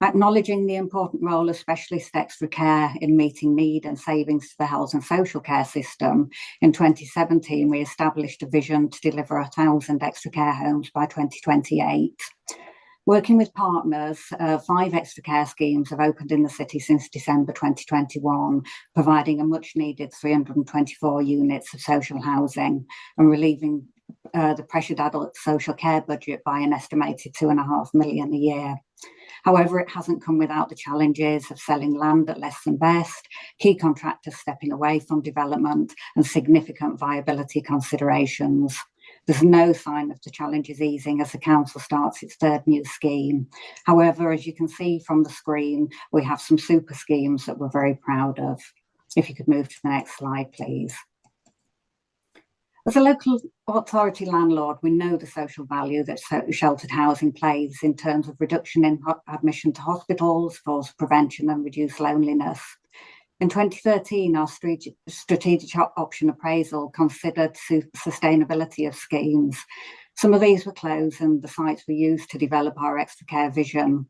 Acknowledging the important role of specialist extra care in meeting need and savings to the health and social care system, in 2017 we established a vision to deliver 1,000 extra care homes by 2028. Working with partners, 5 extra care schemes have opened in the city since December 2021, providing a much needed 324 units of social housing and relieving the pressured adult social care budget by an estimated £2.5 million a year. However, it hasn't come without the challenges of selling land at less than best, key contractors stepping away from development, and significant viability considerations. There's no sign of the challenges easing as the council starts its 3rd new scheme. However, as you can see from the screen, we have some super schemes that we're very proud of. If you could move to the next slide, please. As a local authority landlord, we know the social value that sheltered housing plays in terms of reduction in admission to hospitals, falls prevention and reduced loneliness. In 2013, our strategic option appraisal considered sustainability of schemes. Some of these were closed and the sites were used to develop our extra care vision.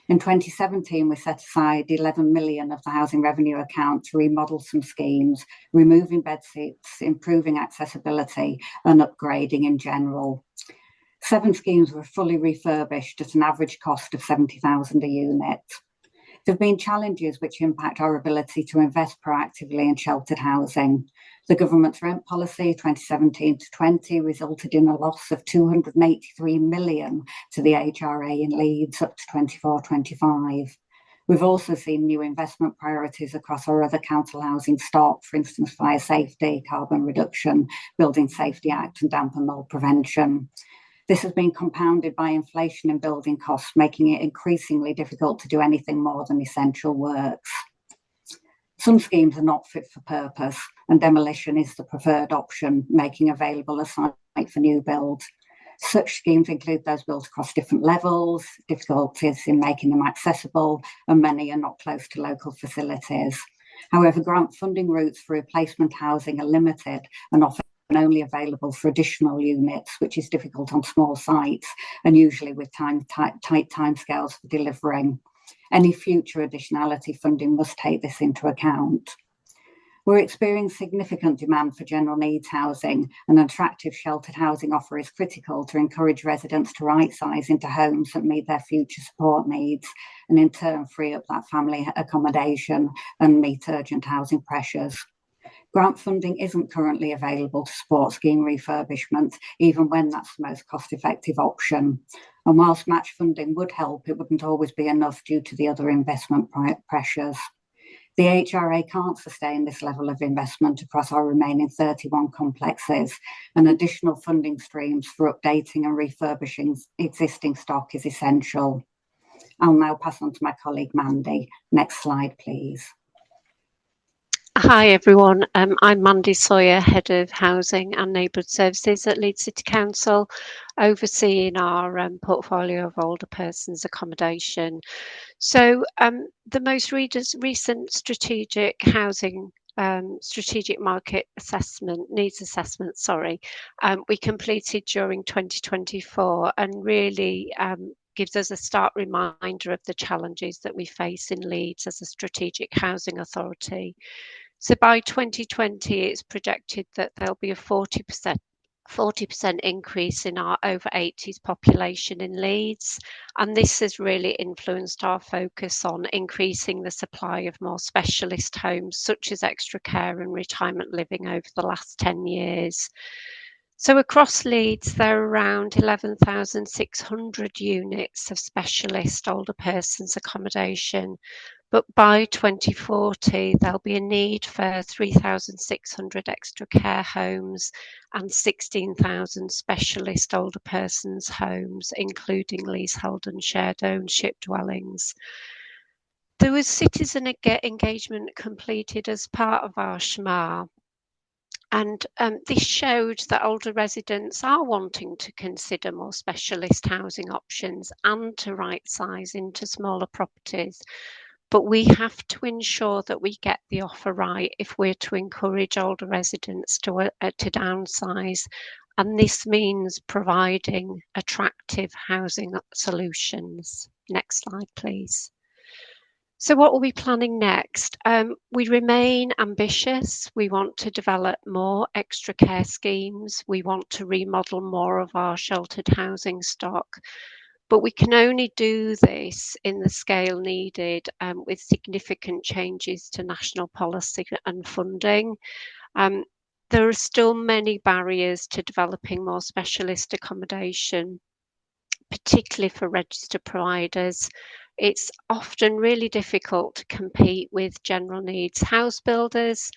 In 2017, we set aside 11 million of the housing revenue account to remodel some schemes, removing bed seats, improving accessibility and upgrading in general. 7 schemes were fully refurbished at an average cost of 70,000 a unit. There have been challenges which impact our ability to invest proactively in sheltered housing. The government's rent policy 2017 to 20 resulted in a loss of 283 million to the HRA in Leeds up to 24-25. We've also seen new investment priorities across our other council housing stock, for instance, fire safety, carbon reduction, Building Safety Act and damp and mould prevention. This has been compounded by inflation in building costs, making it increasingly difficult to do anything more than essential works. Some schemes are not fit for purpose, and demolition is the preferred option, making available a site for new build. Such schemes include those built across different levels, difficulties in making them accessible, and many are not close to local facilities. However, grant funding routes for replacement housing are limited and often only available for additional units, which is difficult on small sites and usually with tight timescales for delivering. Any future additionality funding must take this into account. We're experiencing significant demand for general needs housing, and an attractive sheltered housing offer is critical to encourage residents to right-size into homes that meet their future support needs and in turn free up that family accommodation and meet urgent housing pressures. Grant funding isn't currently available to support scheme refurbishment, even when that's the most cost-effective option. And whilst match funding would help, it wouldn't always be enough due to the other investment pressures. The HRA can't sustain this level of investment across our remaining 31 complexes, and additional funding streams for updating and refurbishing existing stock is essential. I'll now pass on to my colleague Mandy. Next slide, please. Hi everyone, I'm Mandy Sawyer, Head of Housing and Neighbourhood Services at Leeds City Council, overseeing our portfolio of older persons accommodation. So the most recent strategic housing strategic market assessment, needs assessment, we completed during 2024 and really gives us a stark reminder of the challenges that we face in Leeds as a strategic housing authority. So by 2020, it's projected that there'll be a 40% increase in our over 80s population in Leeds. And this has really influenced our focus on increasing the supply of more specialist homes, such as extra care and retirement living over the last 10 years. So across Leeds, there are around 11,600 units of specialist older persons accommodation. But by 2040, there'll be a need for 3,600 extra care homes and 16,000 specialist older persons homes, including leasehold and shared ownership dwellings. There was citizen engagement completed as part of our SHMA, And this showed that older residents are wanting to consider more specialist housing options and to right size into smaller properties. But we have to ensure that we get the offer right if we're to encourage older residents to downsize. And this means providing attractive housing solutions. Next slide, please. So what are we planning next? We remain ambitious. We want to develop more extra care schemes. We want to remodel more of our sheltered housing stock. But we can only do this in the scale needed with significant changes to national policy and funding. There are still many barriers to developing more specialist accommodation, particularly for registered providers. It's often really difficult to compete with general needs house builders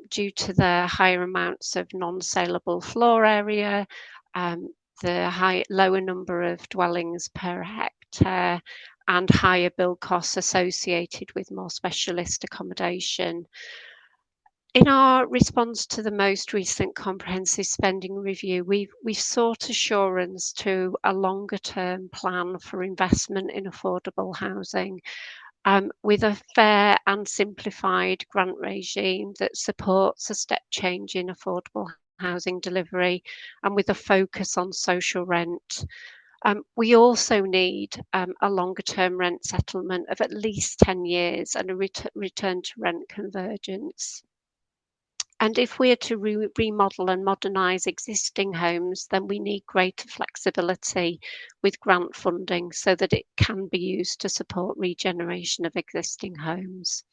due to the higher amounts of non-saleable floor area, the lower number of dwellings per hectare, and higher build costs associated with more specialist accommodation. In our response to the most recent comprehensive spending review, we've sought assurance to a longer term plan for investment in affordable housing with a fair and simplified grant regime that supports a step change in affordable housing delivery and with a focus on social rent. We also need a longer term rent settlement of at least 10 years and a return to rent convergence. And if we are to remodel and modernise existing homes, then we need greater flexibility with grant funding so that it can be used to support regeneration of existing homes.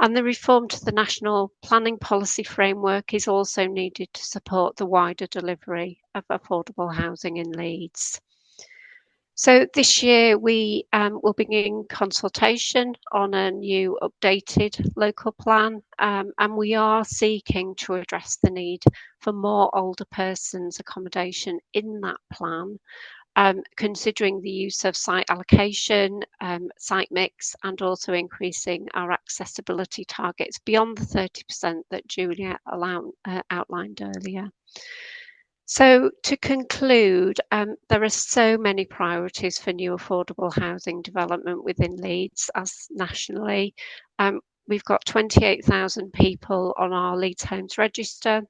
And the reform to the National Planning Policy Framework is also needed to support the wider delivery of affordable housing in Leeds. So this year we will begin consultation on a new updated local plan, and we are seeking to address the need for more older persons accommodation in that plan, considering the use of site allocation, site mix, and also increasing our accessibility targets beyond the 30% that Juliet outlined earlier. So to conclude, there are so many priorities for new affordable housing development within Leeds as nationally. We've got 28,000 people on our Leeds Homes Register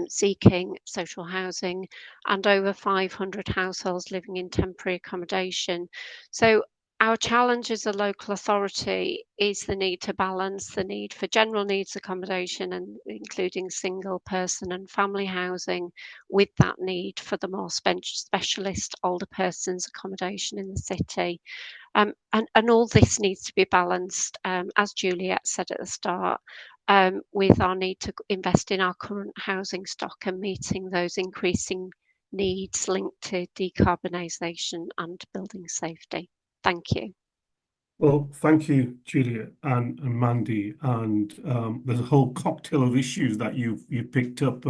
seeking social housing and over 500 households living in temporary accommodation. So our challenge as a local authority is the need to balance the need for general needs accommodation and including single person and family housing with that need for the more specialist older persons accommodation in the city. And all this needs to be balanced, as Juliet said at the start, with our need to invest in our current housing stock and meeting those increasing needs linked to decarbonisation and building safety. Thank you. Well, thank you, Juliet and Mandy. And there's a whole cocktail of issues that you've picked up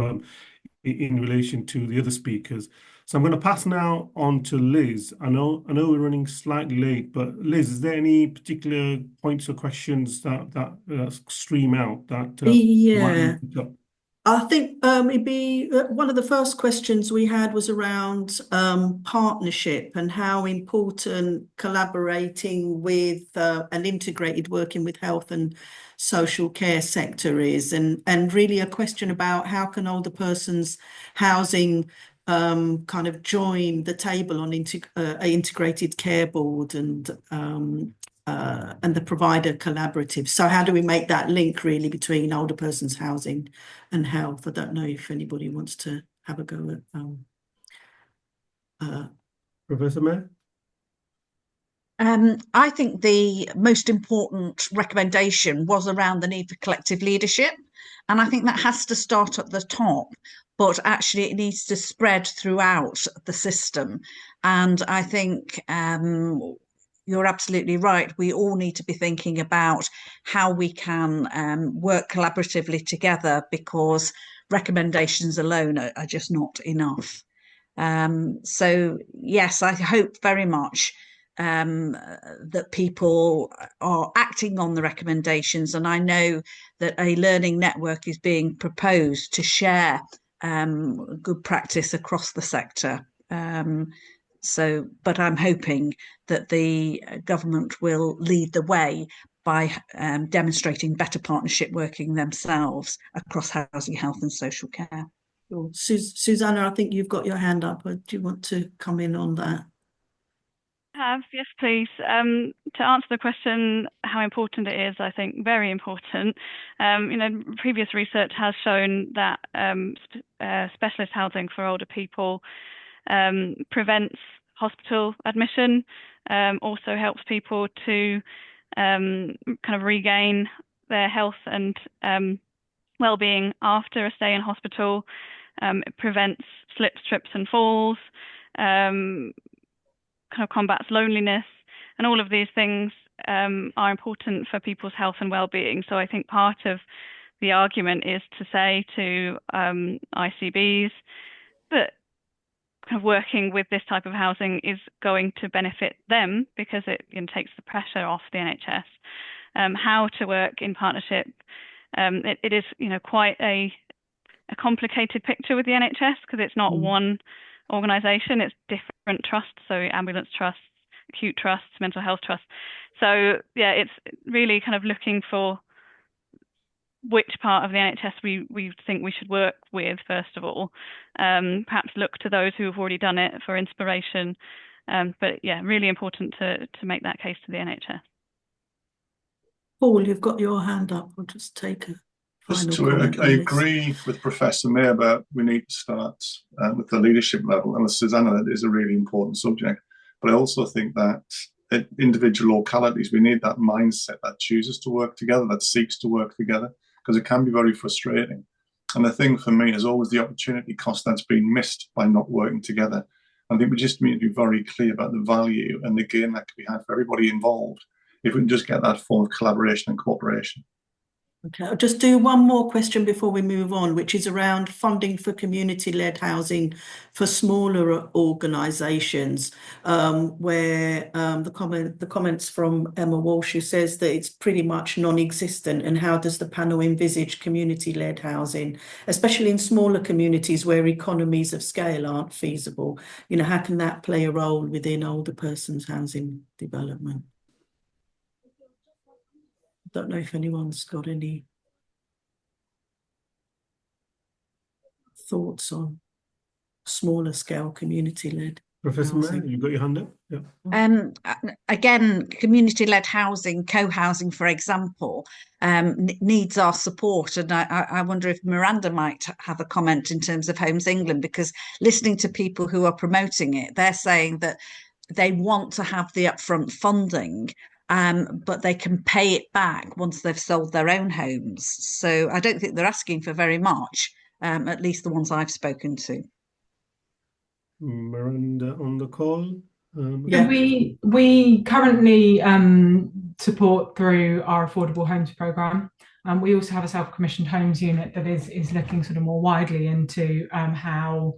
in relation to the other speakers. So I'm going to pass now on to Liz. I know we're running slightly late, but Liz, is there any particular points or questions that stream out that you might Yeah. want to pick up? I think it'd be one of the first questions we had was around partnership and how important collaborating with and integrated working with health and social care sector is, and really a question about how can older persons housing kind of join the table on integrated care board and the provider collaborative. So how do we make that link really between older persons housing and health? I don't know if anybody wants to have a go at Professor May? I think the most important recommendation was around the need for collective leadership. And I think that has to start at the top, but actually it needs to spread throughout the system. And I think you're absolutely right. We all need to be thinking about how we can work collaboratively together, because recommendations alone are just not enough. So yes, I hope very much that people are acting on the recommendations, and I know that a learning network is being proposed to share good practice across the sector. But I'm hoping that the government will lead the way by demonstrating better partnership working themselves across housing, health and social care. Sure. Susanna, I think you've got your hand up. Do you want to come in on that? Yes, please. To answer the question, how important it is, I think very important. Previous research has shown that specialist housing for older people prevents hospital admission, also helps people to kind of regain their health and well-being after a stay in hospital. It prevents slips, trips and falls, kind of combats loneliness, and all of these things are important for people's health and well-being. So I think part of the argument is to say to ICBs that kind of working with this type of housing is going to benefit them because it takes the pressure off the NHS. How to work in partnership, it is quite a complicated picture with the NHS because it's not one organisation, it's different trusts, so ambulance trusts, acute trusts, mental health trusts. So yeah, it's really kind of looking for which part of the NHS we think we should work with first of all. Perhaps look to those who have already done it for inspiration. But yeah, really important to make that case to the NHS. Paul, you've got your hand up. We'll just take a I agree with Professor May about we need to start with the leadership level, and with Susanna, that is a really important subject. But I also think that at individual localities, we need that mindset that chooses to work together, that seeks to work together, because it can be very frustrating. And the thing for me is always the opportunity cost that's been missed by not working together. I think we just need to be very clear about the value and the gain that can be had for everybody involved if we can just get that form of collaboration and cooperation. Okay, I'll just do one more question before we move on, which is around funding for community-led housing for smaller organisations, where the comments from Emma Walsh, who says that it's pretty much non-existent, and how does the panel envisage community-led housing, especially in smaller communities where economies of scale aren't feasible? How can that play a role within older persons' housing development? Don't know if anyone's got any thoughts on smaller scale community-led. Professor May, you got your hand up? Yeah. Again, community-led housing, co-housing, for example, needs our support. And I wonder if Miranda might have a comment in terms of Homes England, because listening to people who are promoting it, they're saying that they want to have the upfront funding, but they can pay it back once they've sold their own homes. So I don't think they're asking for very much, at least the ones I've spoken to. Miranda on the call. Yeah, we currently support through our affordable homes programme. We also have a self-commissioned homes unit that is looking sort of more widely into how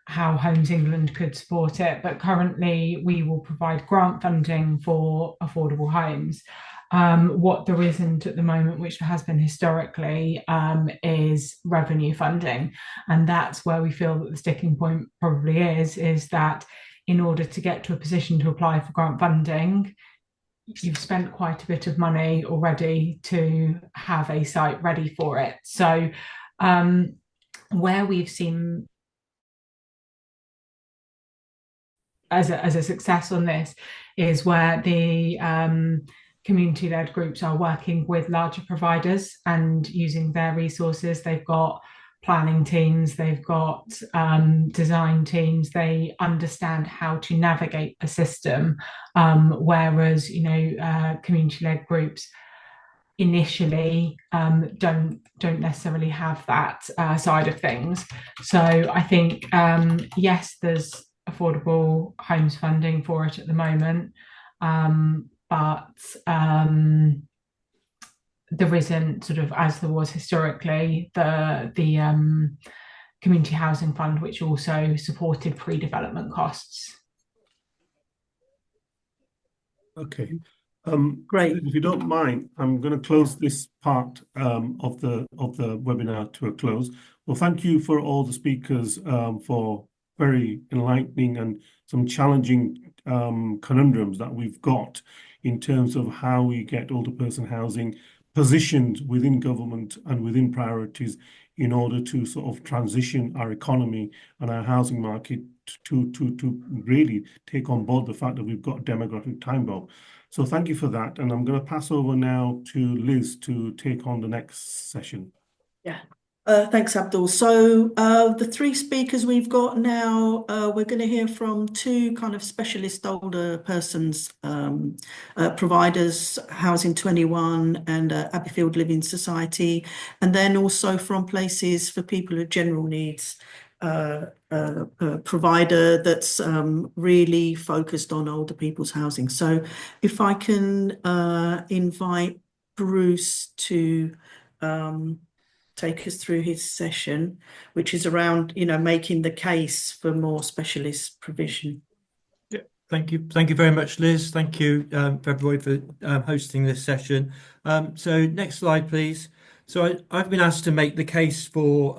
Homes England could support it, but currently we will provide grant funding for affordable homes. What there isn't at the moment, which there has been historically, is revenue funding, and that's where we feel that the sticking point probably is that in order to get to a position to apply for grant funding, you've spent quite a bit of money already to have a site ready for it. So where we've seen as a success on this is where the community-led groups are working with larger providers and using their resources. They've got planning teams, they've got design teams, they understand how to navigate the system, whereas community-led groups initially don't necessarily have that side of things. So I think yes, there's affordable homes funding for it at the moment, but there isn't, sort of as there was historically, the community housing fund, which also supported pre-development costs. Okay. Great. If you don't mind, I'm going to close this part of the webinar to a close. Well, thank you for all the speakers for very enlightening and some challenging conundrums that we've got in terms of how we get older person housing positioned within government and within priorities in order to sort of transition our economy and our housing market to really take on board the fact that we've got a demographic time bomb. So thank you for that. And I'm going to pass over now to Liz to take on the next session. Yeah. Thanks, Abdul. So the three speakers we've got now, we're going to hear from two kind of specialist older persons providers, Housing 21 and Abbeyfield Living Society, and then also from Places for People with General Needs, provider that's really focused on older people's housing. So if I can invite Bruce to take us through his session, which is around, making the case for more specialist provision. Yeah, thank you very much, Liz. Thank you for everybody for hosting this session. So next slide, please. So I've been asked to make the case for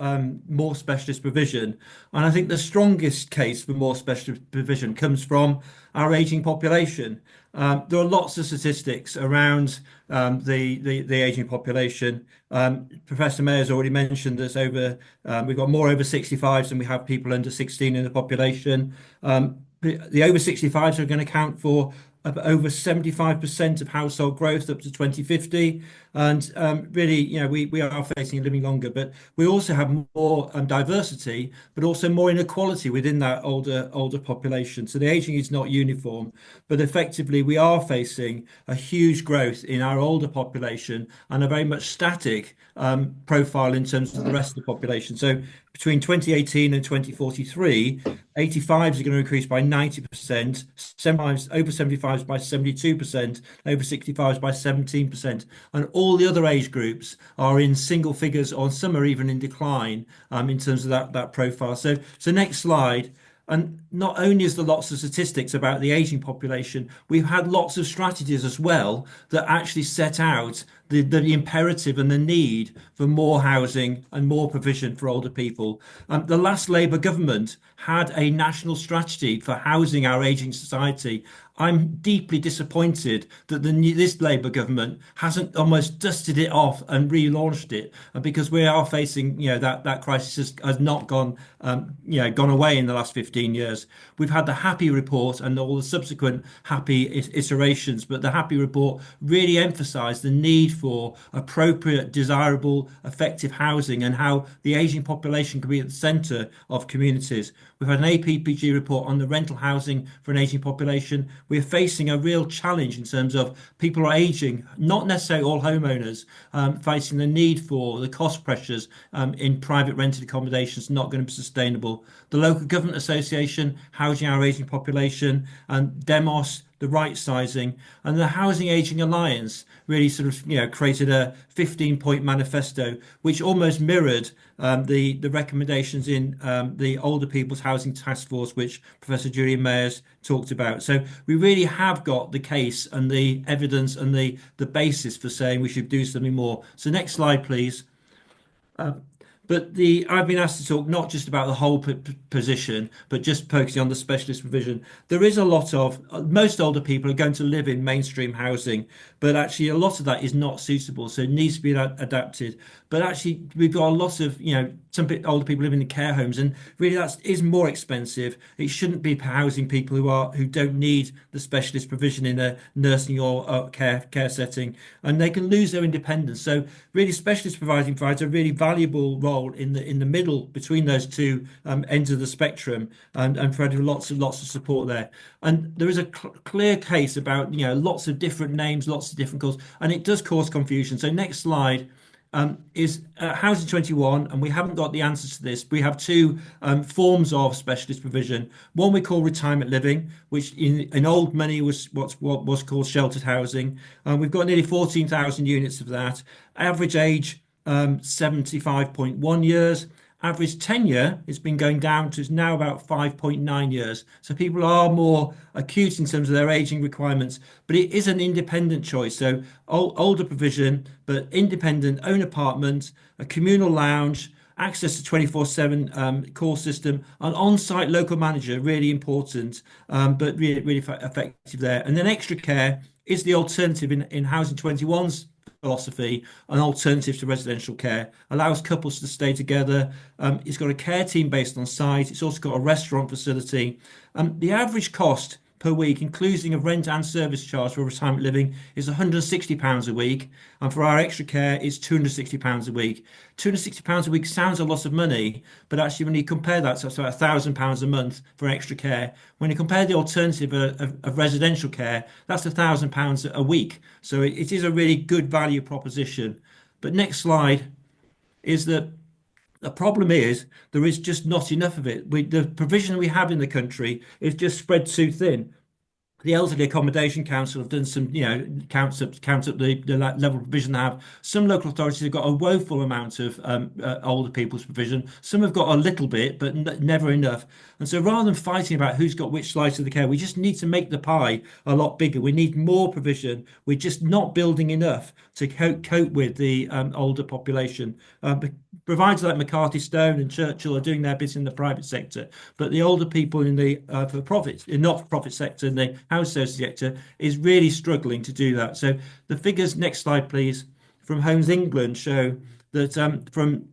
more specialist provision, and I think the strongest case for more specialist provision comes from our ageing population. There are lots of statistics around the ageing population. Professor Mayer has already mentioned there's we've got more over 65s than we have people under 16 in the population. The over 65s are going to count for over 75% of household growth up to 2050, and really, we are facing living longer, but we also have more diversity, but also more inequality within that older population. So the aging is not uniform, but effectively we are facing a huge growth in our older population and a very much static profile in terms of the rest of the population. So between 2018 and 2043, 85s are going to increase by 90%, 75s, over 75s by 72%, over 65s by 17%. And all the other age groups are in single figures, or some are even in decline in terms of that profile. So next slide. And not only is there lots of statistics about the aging population, we've had lots of strategies as well that actually set out the imperative and the need for more housing and more provision for older people. The last Labour government had a national strategy for housing our aging society. I'm deeply disappointed that this Labour government hasn't almost dusted it off and relaunched it, because we are facing, that crisis has not gone away in the last 15 years. We've had the Happy report and all the subsequent Happy iterations, but the Happy report really emphasised the need for appropriate, desirable, effective housing and how the ageing population can be at the centre of communities. We've had an APPG report on the rental housing for an ageing population. We're facing a real challenge in terms of people are ageing, not necessarily all homeowners, facing the need for the cost pressures in private rented accommodations, not going to be sustainable. The Local Government Association, Housing Our Ageing Population, and Demos, the right sizing, and the Housing Ageing Alliance really sort of created a 15-point manifesto which almost mirrored the recommendations in the Older People's Housing Task Force, which Professor Julian Mayers talked about. So we really have got the case and the evidence and the basis for saying we should do something more. So next slide, please. But I've been asked to talk not just about the whole position, but just focusing on the specialist provision. There is a lot of, most older people are going to live in mainstream housing, but actually a lot of that is not suitable. So it needs to be adapted. But actually we've got a lot of, some older people living in care homes, and really that is more expensive. It shouldn't be housing people who don't need the specialist provision in a nursing or care setting, and they can lose their independence. So really specialist provides a really valuable role in the middle between those two ends of the spectrum, and providing lots of support there. And there is a clear case about lots of different names, lots of different calls, and it does cause confusion. So next slide. Is Housing 21, and we haven't got the answers to this. We have two forms of specialist provision. One we call retirement living, which in old money was what was called sheltered housing. We've got nearly 14,000 units of that. Average age 75.1 years, Average tenure has been going down to now about 5.9 years. So people are more acute in terms of their aging requirements, but it is an independent choice. So older provision, but independent, own apartment, a communal lounge, access to 24/7 call system, an on-site local manager, really important, but really effective there. And then extra care is the alternative in Housing 21's philosophy, an alternative to residential care, allows couples to stay together. It's got a care team based on site. It's also got a restaurant facility. The average cost per week, including a rent and service charge for retirement living, is £160 a week. And for our extra care, it's £260 a week. £260 a week sounds a lot of money, but actually when you compare that, so it's about £1,000 a month for extra care. When you compare the alternative of residential care, that's £1,000 a week. So it is a really good value proposition. But next slide is that the problem is there is just not enough of it. The provision we have in the country is just spread too thin. The Elderly Accommodation Council have done some, count up the level of provision they have. Some local authorities have got a woeful amount of older people's provision. Some have got a little bit, but never enough. And so rather than fighting about who's got which slice of the care, we just need to make the pie a lot bigger. We need more provision. We're just not building enough to cope with the older population. Providers like McCarthy Stone and Churchill are doing their bit in the private sector, but the older people in the not-for-profit sector, in the house association sector, is really struggling to do that. So the figures, next slide please, from Homes England show that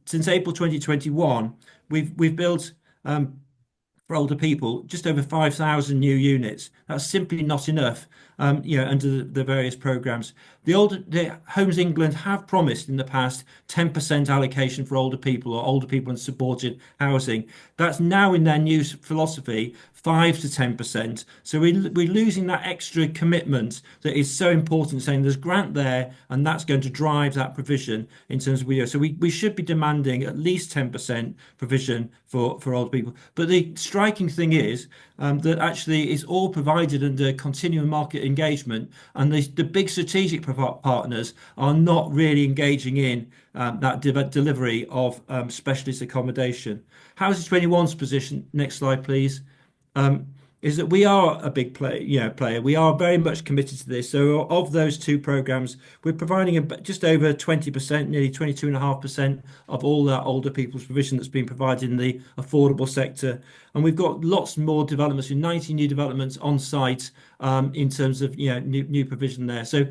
since April 2021, we've built for older people just over 5,000 new units. That's simply not enough, under the various programs. The Homes England have promised in the past 10% allocation for older people or older people in supported housing. That's now in their new philosophy 5 to 10%. So we're losing that extra commitment that is so important, saying there's grant there and that's going to drive that provision in terms of so we should be demanding at least 10% provision for older people. But the striking thing is that actually it's all provided under continuing market engagement, and the big strategic partners are not really engaging in that delivery of specialist accommodation. Housing 21's position, next slide please, is that we are a big player. We are very much committed to this. So of those two programs, we're providing just over 20%, nearly 22.5% of all that older people's provision that's been provided in the affordable sector. And we've got lots more developments, 90 new developments on site in terms of new provision there. So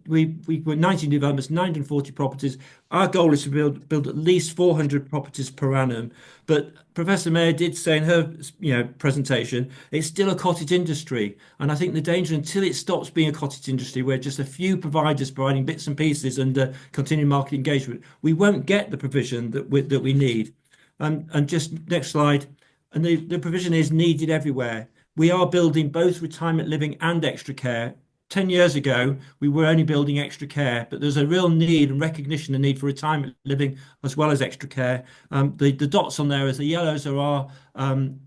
we've got 19 developments, 940 properties. Our goal is to build at least 400 properties per annum. But Professor Mayer did say in her presentation, it's still a cottage industry. And I think the danger, until it stops being a cottage industry, where just a few providers providing bits and pieces under continuing market engagement, we won't get the provision that we need. And just next slide. And the provision is needed everywhere. We are building both retirement living and extra care. 10 years ago, we were only building extra care, but there's a real need and recognition, the need for retirement living as well as extra care. The dots on there, as the yellows are in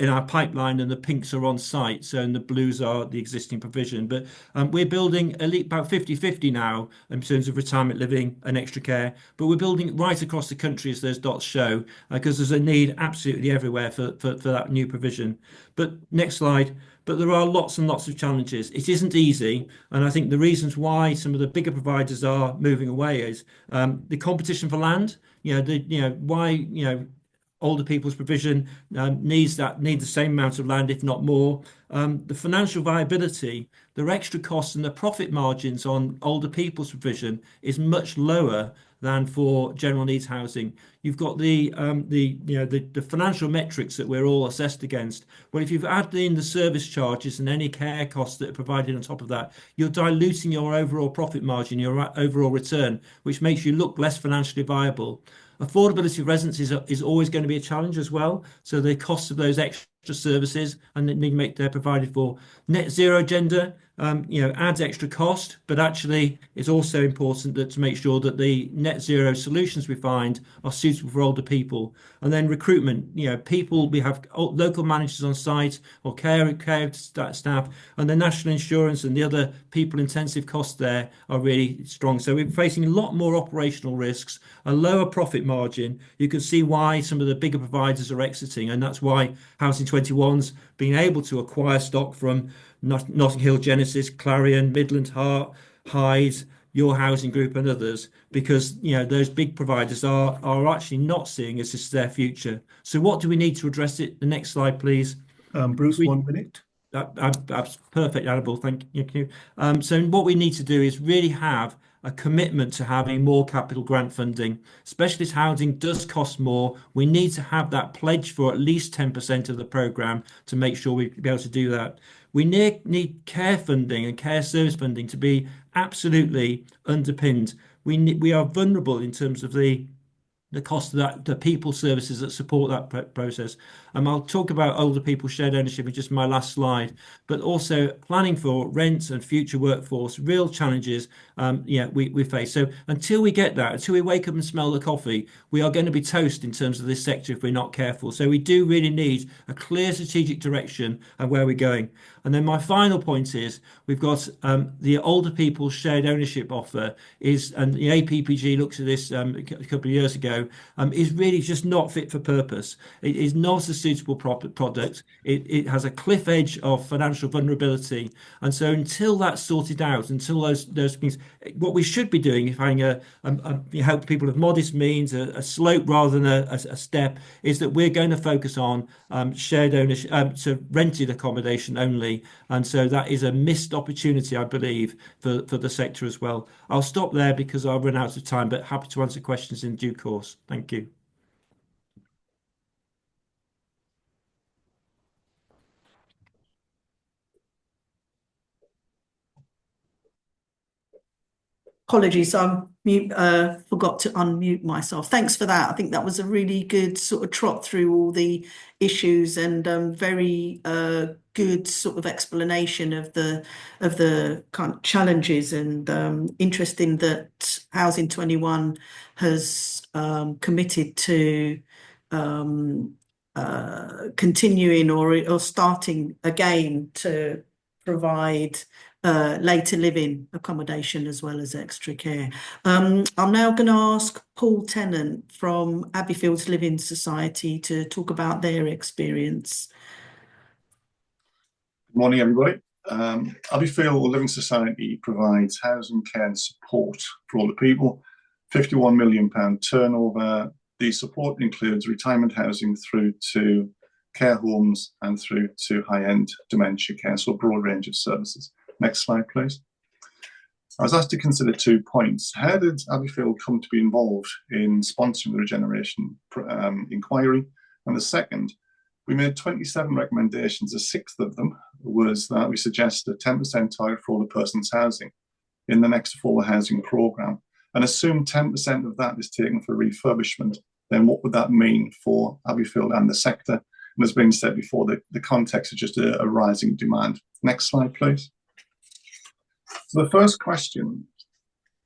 our pipeline and the pinks are on site. So, and the blues are the existing provision. But we're building about 50-50 now in terms of retirement living and extra care. But we're building right across the country, as those dots show, because there's a need absolutely everywhere for that new provision. But next slide. But there are lots and lots of challenges. It isn't easy. And I think the reasons why some of the bigger providers are moving away is the competition for land. Why older people's provision needs the same amount of land, if not more. The financial viability, their extra costs and the profit margins on older people's provision is much lower than for general needs housing. You've got the financial metrics that we're all assessed against. Well, if you've added in the service charges and any care costs that are provided on top of that, you're diluting your overall profit margin, your overall return, which makes you look less financially viable. Affordability of residents is always going to be a challenge as well. So the costs of those extra extra services and they're provided for. Net zero agenda, adds extra cost, but actually it's also important that to make sure that the net zero solutions we find are suitable for older people. And then recruitment, people, we have local managers on site or care staff, and the national insurance and the other people intensive costs there are really strong. So we're facing a lot more operational risks, a lower profit margin. You can see why some of the bigger providers are exiting, and that's why Housing 21's been able to acquire stock from Notting Hill Genesis, Clarion, Midland Heart, Hyde, Your Housing Group and others, because those big providers are actually not seeing us as their future. So what do we need to address it? The next slide, please. Bruce, 1 minute. That's perfect, Annabelle. Thank you. So what we need to do is really have a commitment to having more capital grant funding. Specialist housing does cost more. We need to have that pledge for at least 10% of the programme to make sure we be able to do that. We need care funding and care service funding to be absolutely underpinned. We are vulnerable in terms of the cost of that, the people services that support that process. I'll talk about older people shared ownership in just my last slide, but also planning for rent and future workforce, real challenges we face. So until we get that, until we wake up and smell the coffee, we are going to be toast in terms of this sector if we're not careful. So we do really need a clear strategic direction of where we're going. And then my final point is we've got the older people shared ownership offer and the APPG looks at this a couple of years ago, is really just not fit for purpose. It is not a suitable product. It has a cliff edge of financial vulnerability. And so until that's sorted out, until those things, what we should be doing is having help people of modest means, a slope rather than a step, is that we're going to focus on shared ownership, so rented accommodation only. And so that is a missed opportunity, I believe, for the sector as well. I'll stop there because I'll run out of time, but happy to answer questions in due course. Thank you. Apologies, I forgot to unmute myself. Thanks for that. I think that was a really good sort of trot through all the issues and very good sort of explanation of the kind of challenges, and interesting that Housing 21 has committed to continuing or starting again to provide later living accommodation as well as extra care. I'm now going to ask Paul Tennant from Abbeyfields Living Society to talk about their experience. Good morning, everybody. Abbeyfield Living Society provides housing, care and support for older people. £51 million turnover. The support includes retirement housing through to care homes and through to high-end dementia care, so a broad range of services. Next slide, please. I was asked to consider 2 points. How did Abbeyfield come to be involved in sponsoring the regeneration inquiry? And the second, we made 27 recommendations. The 6th of them was that we suggest a 10% target for older persons housing in the next affordable housing programme, and assume 10% of that is taken for refurbishment. Then what would that mean for Abbeyfield and the sector? And as been said before, the context is just a rising demand. Next slide, please. So the first question,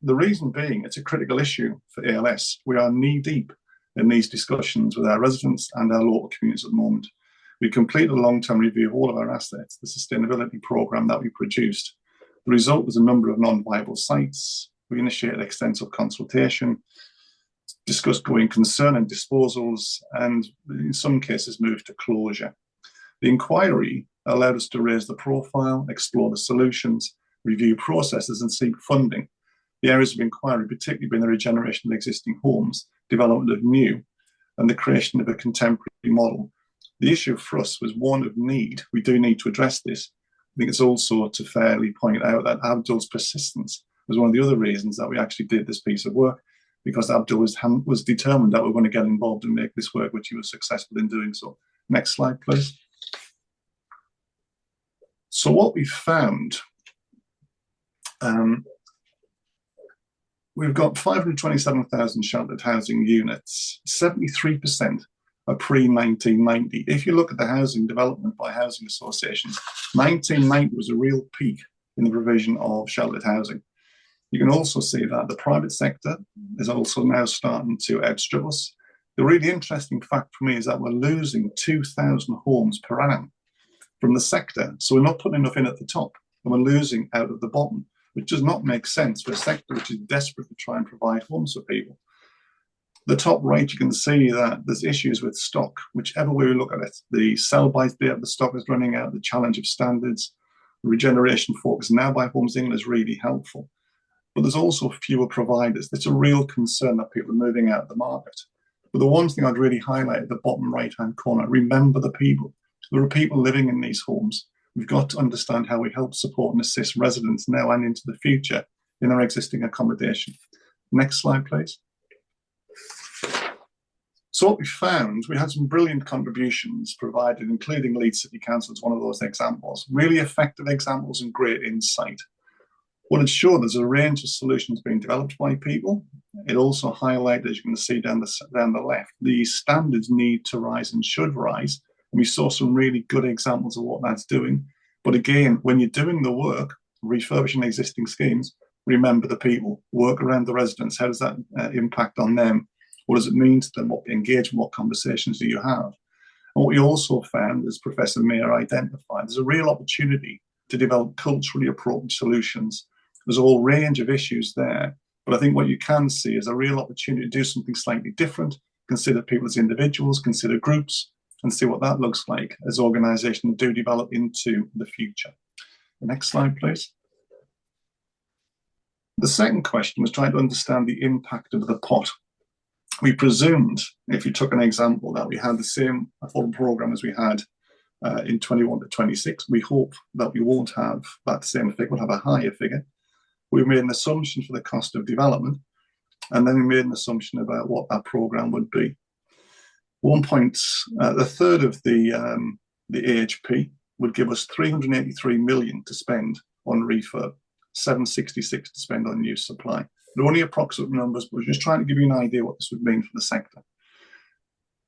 the reason being it's a critical issue for ALS. We are knee-deep in these discussions with our residents and our local communities at the moment. We completed a long-term review of all of our assets, the sustainability programme that we produced. The result was a number of non-viable sites. We initiated extensive consultation, discussed going concern and disposals, and in some cases moved to closure. The inquiry allowed us to raise the profile, explore the solutions, review processes and seek funding. The areas of inquiry particularly being the regeneration of existing homes, development of new, and the creation of a contemporary model. The issue for us was one of need. We do need to address this. I think it's also to fairly point out that Abdul's persistence was one of the other reasons that we actually did this piece of work, because Abdul was determined that we were going to get involved and make this work, which he was successful in doing so. Next slide, please. So what we found, we've got 527,000 sheltered housing units. 73% pre-1990. If you look at the housing development by housing associations, 1990 was a real peak in the provision of sheltered housing. You can also see that the private sector is also now starting to outstrip us. The really interesting fact for me is that we're losing 2,000 homes per annum from the sector. So we're not putting enough in at the top, and we're losing out of the bottom, which does not make sense for a sector which is desperate to try and provide homes for people. The top right, you can see that there's issues with stock, whichever way we look at it. The sell-by date of the stock is running out, the challenge of standards, the regeneration focus now by Homes England is really helpful. But there's also fewer providers. It's a real concern that people are moving out of the market. But the one thing I'd really highlight at the bottom right-hand corner, remember the people. There are people living in these homes. We've got to understand how we help support and assist residents now and into the future in their existing accommodation. Next slide, please. So what we found, we had some brilliant contributions provided, including Leeds City Council as one of those examples, really effective examples and great insight. What it showed, there's a range of solutions being developed by people. It also highlighted, as you can see down the left, the standards need to rise and should rise. And we saw some really good examples of what that's doing. But again, when you're doing the work, refurbishing existing schemes, remember the people, work around the residents. How does that impact on them? What does it mean to them? What engagement, what conversations do you have? And what we also found, as Professor Mayer identified, there's a real opportunity to develop culturally appropriate solutions. There's a whole range of issues there, but I think what you can see is a real opportunity to do something slightly different, consider people as individuals, consider groups, and see what that looks like as organisations do develop into the future. The next slide, please. The second question was trying to understand the impact of the pot. We presumed, if you took an example, that we had the same affordable programme as we had in 21 to 26. We hope that we won't have that same figure, we'll have a higher figure. We made an assumption for the cost of development, and then we made an assumption about what that programme would be. A third of the AHP would give us 383 million to spend on refurb, 766 to spend on new supply. They're only approximate numbers, but we're just trying to give you an idea what this would mean for the sector.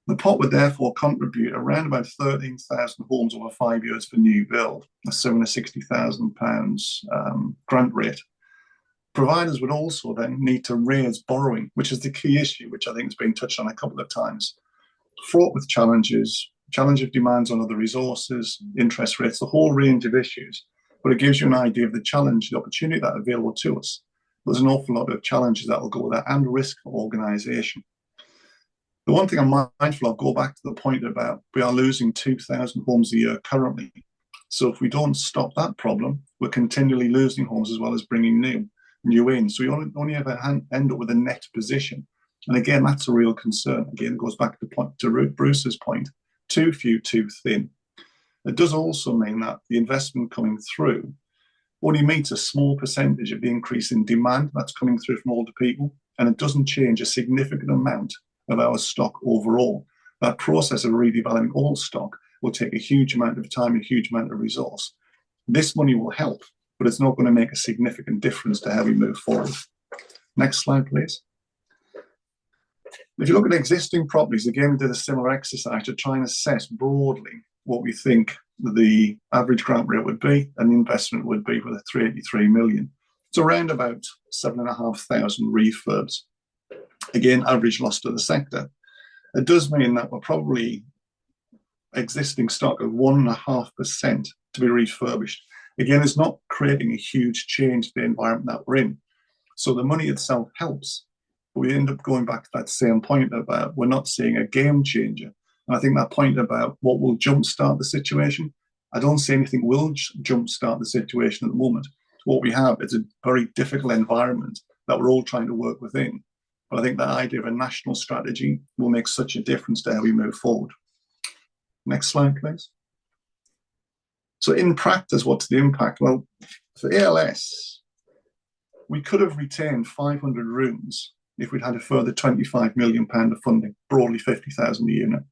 The pot would therefore contribute around about 13,000 homes over 5 years for new build, assuming a £60,000 grant rate. Providers would also then need to raise borrowing, which is the key issue, which I think has been touched on a couple of times. Fraught with challenges, challenge of demands on other resources, interest rates, the whole range of issues. But it gives you an idea of the challenge, the opportunity that's available to us. There's an awful lot of challenges that will go with that and risk for organisation. The one thing I'm mindful of, go back to the point about we are losing 2,000 homes a year currently. So if we don't stop that problem, we're continually losing homes as well as bringing new in. So we only ever end up with a net position. And again, that's a real concern. Again, it goes back to Bruce's point, too few, too thin. It does also mean that the investment coming through only meets a small percentage of the increase in demand that's coming through from older people, and it doesn't change a significant amount of our stock overall. That process of redeveloping all stock will take a huge amount of time, a huge amount of resource. This money will help, but it's not going to make a significant difference to how we move forward. Next slide, please. If you look at existing properties, again, we did a similar exercise to try and assess broadly what we think the average grant rate would be and the investment would be with the 383 million. It's around about 7,500 refurbs. Again, average loss to the sector. It does mean that we're probably existing stock of 1.5% to be refurbished. Again, it's not creating a huge change to the environment that we're in. So the money itself helps, but we end up going back to that same point about we're not seeing a game changer. And I think that point about what will jumpstart the situation, I don't see anything will jumpstart the situation at the moment. What we have is a very difficult environment that we're all trying to work within. But I think that idea of a national strategy will make such a difference to how we move forward. Next slide, please. So in practice, what's the impact? Well, for ALS, we could have retained 500 rooms if we'd had a further £25 million of funding, broadly 50,000 a unit.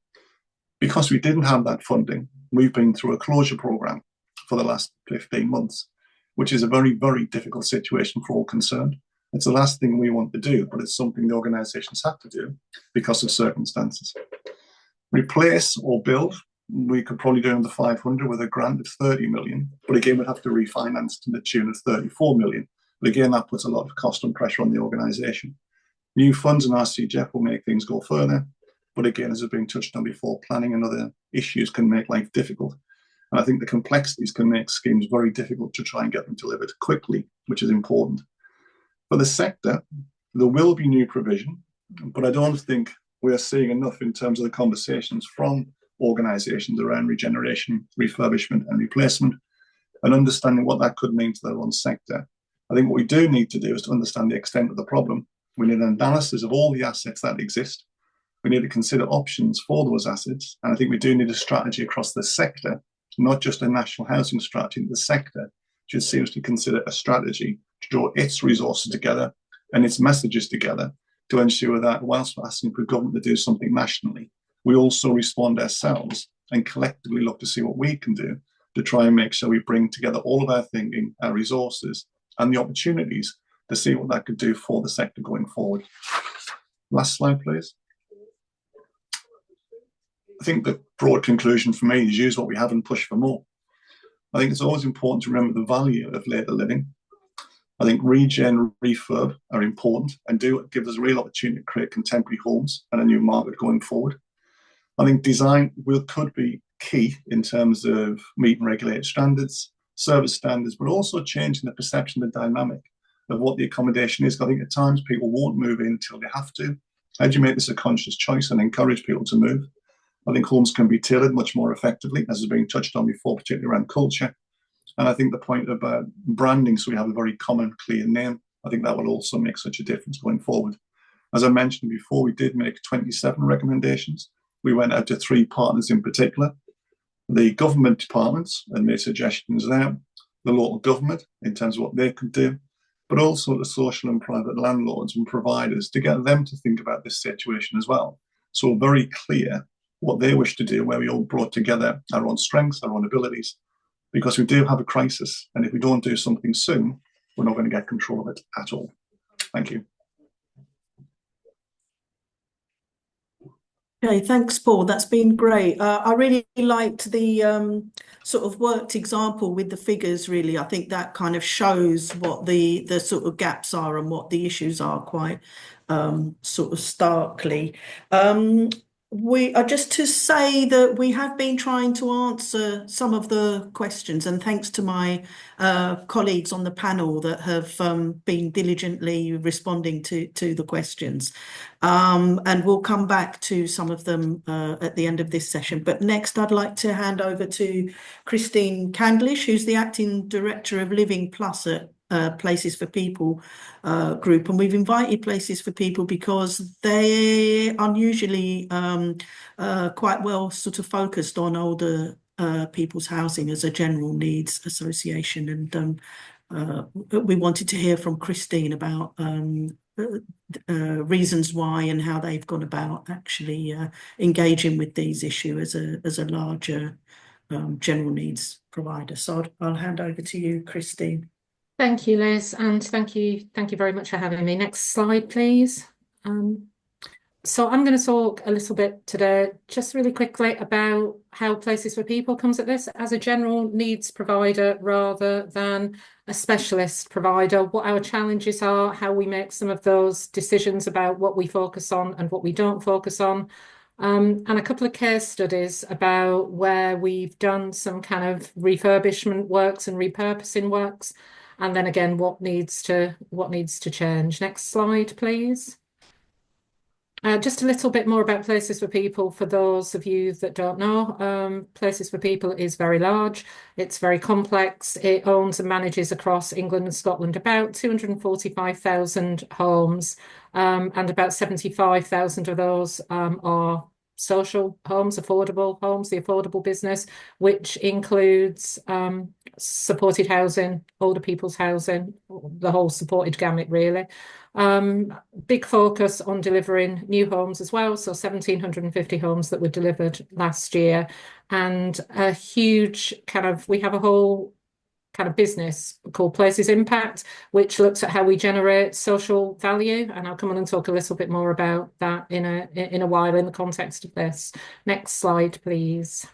Because we didn't have that funding, we've been through a closure programme for the last 15 months, which is a very, very difficult situation for all concerned. It's the last thing we want to do, but it's something the organisations have to do because of circumstances. Replace or build, we could probably do under 500 with a grant of 30 million, but again, we'd have to refinance to the tune of 34 million. But again, that puts a lot of cost and pressure on the organisation. New funds in RCGF will make things go further, but again, as has been touched on before, planning and other issues can make life difficult. And I think the complexities can make schemes very difficult to try and get them delivered quickly, which is important. For the sector, there will be new provision, but I don't think we are seeing enough in terms of the conversations from organisations around regeneration, refurbishment and replacement, and understanding what that could mean to their own sector. I think what we do need to do is to understand the extent of the problem. We need an analysis of all the assets that exist. We need to consider options for those assets. And I think we do need a strategy across the sector, not just a national housing strategy. The sector should seriously consider a strategy to draw its resources together and its messages together to ensure that whilst we're asking for government to do something nationally, we also respond ourselves and collectively look to see what we can do to try and make sure we bring together all of our thinking, our resources and the opportunities to see what that could do for the sector going forward. Last slide, please. I think the broad conclusion for me is use what we have and push for more. I think it's always important to remember the value of later living. I think regen, refurb are important and do give us a real opportunity to create contemporary homes and a new market going forward. I think design could be key in terms of meeting regulated standards, service standards, but also changing the perception, the dynamic of what the accommodation is. I think at times people won't move in until they have to. How do you make this a conscious choice and encourage people to move? I think homes can be tailored much more effectively, as has been touched on before, particularly around culture. And I think the point about branding, so we have a very common, clear name, I think that will also make such a difference going forward. As I mentioned before, we did make 27 recommendations. We went out to 3 partners in particular, the government departments, and made suggestions there, the local government in terms of what they could do, but also the social and private landlords and providers to get them to think about this situation as well. So very clear what they wish to do, where we all brought together our own strengths, our own abilities, because we do have a crisis. And if we don't do something soon, we're not going to get control of it at all. Thank you. Okay, thanks, Paul. That's been great. I really liked the sort of worked example with the figures, really. I think that kind of shows what the sort of gaps are and what the issues are quite sort of starkly. We are just to say that we have been trying to answer some of the questions, and thanks to my colleagues on the panel that have been diligently responding to the questions. And we'll come back to some of them at the end of this session. But next, I'd like to hand over to Christine Candlish, who's the Acting Director of Living Plus at Places for People group. And we've invited Places for People because they unusually quite well sort of focused on older people's housing as a general needs association. And we wanted to hear from Christine about reasons why and how they've gone about actually engaging with these issues as a larger general needs provider. So I'll hand over to you, Christine. Thank you, Liz, and thank you very much for having me. Next slide, please. So I'm going to talk a little bit today, just really quickly, about how Places for People comes at this as a general needs provider rather than a specialist provider, what our challenges are, how we make some of those decisions about what we focus on and what we don't focus on, and a couple of case studies about where we've done some kind of refurbishment works and repurposing works. And then again, what needs to change. Next slide, please. Just a little bit more about Places for People for those of you that don't know. Places for People is very large. It's very complex. It owns and manages across England and Scotland about 245,000 homes, and about 75,000 of those are social homes, affordable homes, the affordable business, which includes supported housing, older people's housing, the whole supported gamut, really. Big focus on delivering new homes as well. So 1,750 homes that were delivered last year, and a huge we have a whole kind of business called Places Impact, which looks at how we generate social value. And I'll come on and talk a little bit more about that in a while in the context of this. Next slide, please.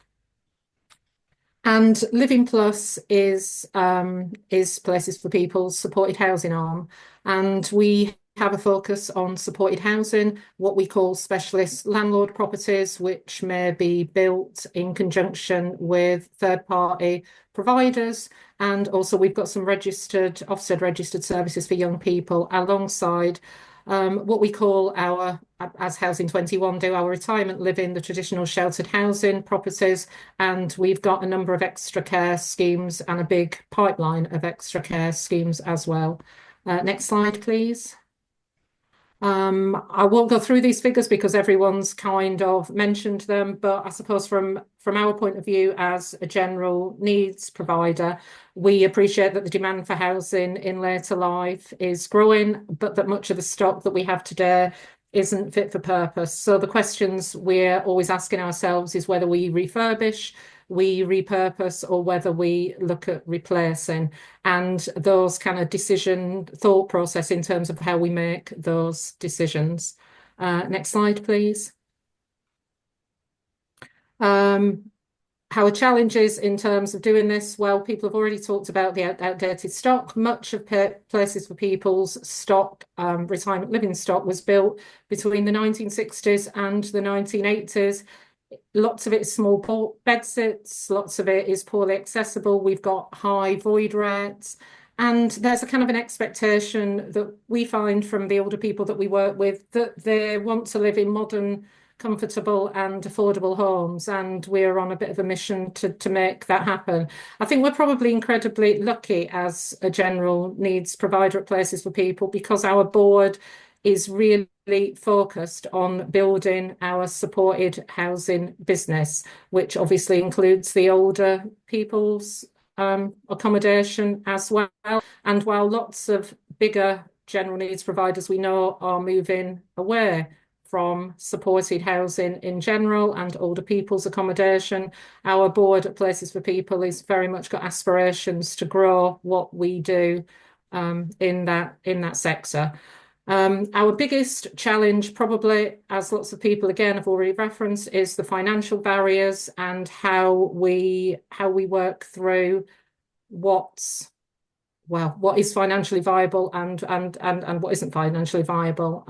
And Living Plus is Places for People's supported housing arm. And we have a focus on supported housing, what we call specialist landlord properties, which may be built in conjunction with third-party providers. And also we've got some Ofsted registered services for young people alongside what we call our, as Housing 21 do, our retirement living, the traditional sheltered housing properties. And we've got a number of extra care schemes and a big pipeline of extra care schemes as well. Next slide, please. I won't go through these figures because everyone's kind of mentioned them, but I suppose from our point of view as a general needs provider, we appreciate that the demand for housing in later life is growing, but that much of the stock that we have today isn't fit for purpose. So the questions we're always asking ourselves is whether we refurbish, we repurpose, or whether we look at replacing, and those kind of thought process in terms of how we make those decisions. Next slide, please. Our challenges in terms of doing this, well, people have already talked about the outdated stock. Much of Places for People's stock, retirement living stock, was built between the 1960s and the 1980s. Lots of it is small bedsits, lots of it is poorly accessible. We've got high void rates, and there's a kind of an expectation that we find from the older people that we work with that they want to live in modern, comfortable and affordable homes, and we're on a bit of a mission to make that happen. I think we're probably incredibly lucky as a general needs provider at Places for People because our board is really focused on building our supported housing business, which obviously includes the older people's accommodation as well. And while lots of bigger general needs providers we know are moving away from supported housing in general and older people's accommodation, our board at Places for People is very much got aspirations to grow what we do in that sector. Our biggest challenge, probably, as lots of people again have already referenced, is the financial barriers and how we work through what is financially viable and what isn't financially viable.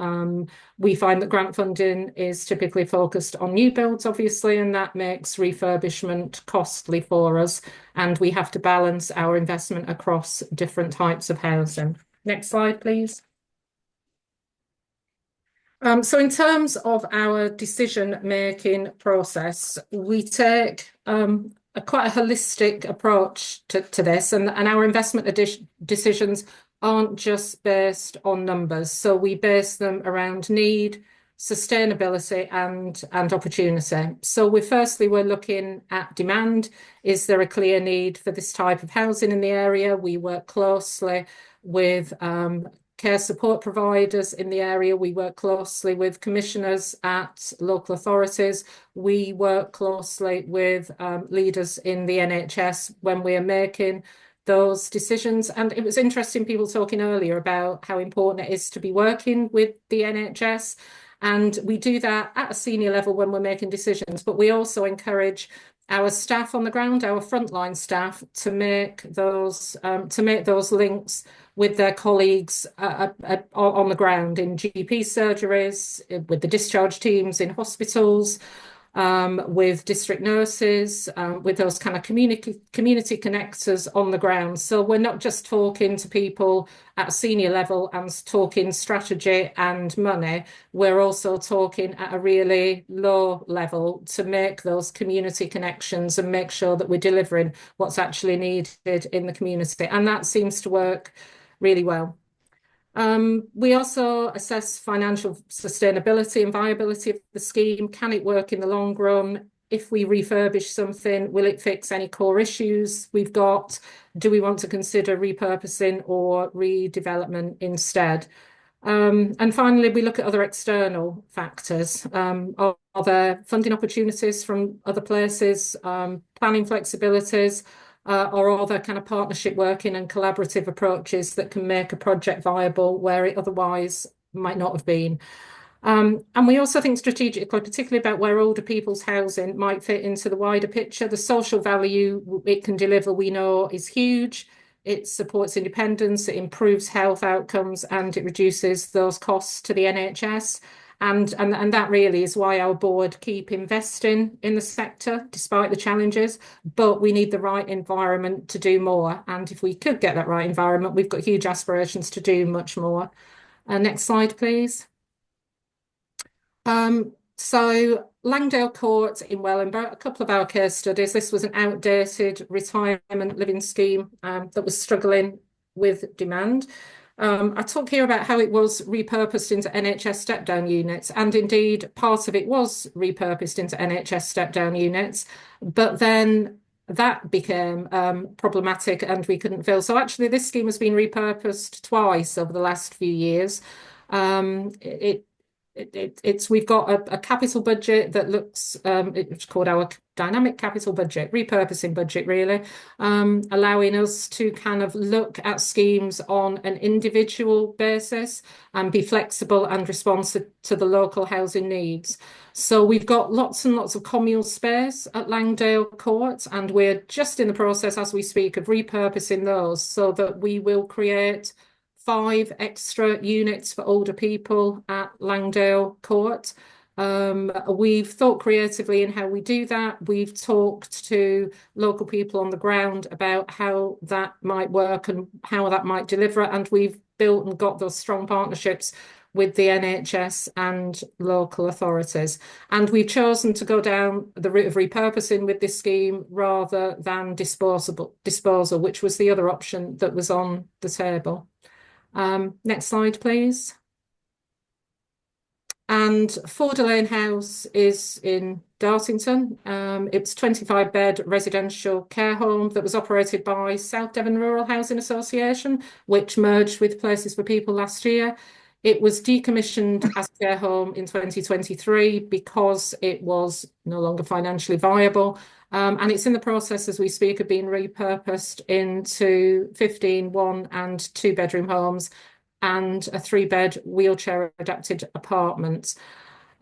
We find that grant funding is typically focused on new builds, obviously, and that makes refurbishment costly for us. And we have to balance our investment across different types of housing. Next slide, please. So in terms of our decision-making process, we take quite a holistic approach to this, and our investment decisions aren't just based on numbers. So we base them around need, sustainability and opportunity. So we're looking at demand. Is there a clear need for this type of housing in the area? We work closely with care support providers in the area. We work closely with commissioners at local authorities. We work closely with leaders in the NHS when we are making those decisions. And it was interesting, people talking earlier about how important it is to be working with the NHS. And we do that at a senior level when we're making decisions, but we also encourage our staff on the ground, our frontline staff, to make those links with their colleagues on the ground in GP surgeries, with the discharge teams in hospitals, with district nurses, with those kind of community connectors on the ground. So we're not just talking to people at a senior level and talking strategy and money. We're also talking at a really low level to make those community connections and make sure that we're delivering what's actually needed in the community. And that seems to work really well. We also assess financial sustainability and viability of the scheme. Can it work in the long run? If we refurbish something, will it fix any core issues we've got? Do we want to consider repurposing or redevelopment instead? And finally, we look at other external factors. Are there funding opportunities from other places, planning flexibilities? or other kind of partnership working and collaborative approaches that can make a project viable where it otherwise might not have been. And we also think strategically, particularly about where older people's housing might fit into the wider picture. The social value it can deliver, we know, is huge. It supports independence, it improves health outcomes, and it reduces those costs to the NHS. And that really is why our board keep investing in the sector, despite the challenges. But we need the right environment to do more. And if we could get that right environment, we've got huge aspirations to do much more. Next slide, please. So Langdale Court in Wellingborough, a couple of our case studies. This was an outdated retirement living scheme that was struggling with demand. I talk here about how it was repurposed into NHS step-down units, and indeed part of it was repurposed into NHS step-down units, but then that became problematic and we couldn't fill. So actually this scheme has been repurposed twice over the last few years. We've got a capital budget that looks, it's called our dynamic capital budget, repurposing budget really, allowing us to kind of look at schemes on an individual basis and be flexible and responsive to the local housing needs. So we've got lots and lots of communal space at Langdale Court, and we're just in the process as we speak of repurposing those so that we will create 5 extra units for older people at Langdale Court. We've thought creatively in how we do that. We've talked to local people on the ground about how that might work and how that might deliver, and we've built and got those strong partnerships with the NHS and local authorities. And we've chosen to go down the route of repurposing with this scheme rather than disposal, which was the other option that was on the table. Next slide, please. And Forder Lane House is in Dartington. It's a 25-bed residential care home that was operated by South Devon Rural Housing Association, which merged with Places for People last year. It was decommissioned as a care home in 2023 because it was no longer financially viable. And it's in the process as we speak of being repurposed into 15 1- and 2-bedroom homes and a 3-bed wheelchair adapted apartment.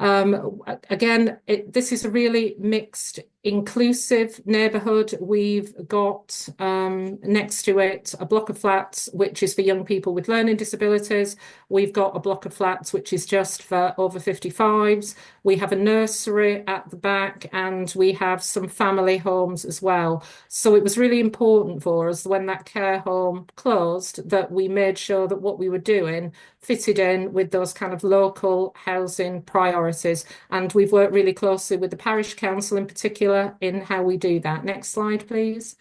Again, this is a really mixed, inclusive neighbourhood. We've got next to it a block of flats, which is for young people with learning disabilities. We've got a block of flats, which is just for over 55s. We have a nursery at the back, and we have some family homes as well. So it was really important for us when that care home closed that we made sure that what we were doing fitted in with those kind of local housing priorities. And we've worked really closely with the parish council in particular in how we do that. Next slide, please.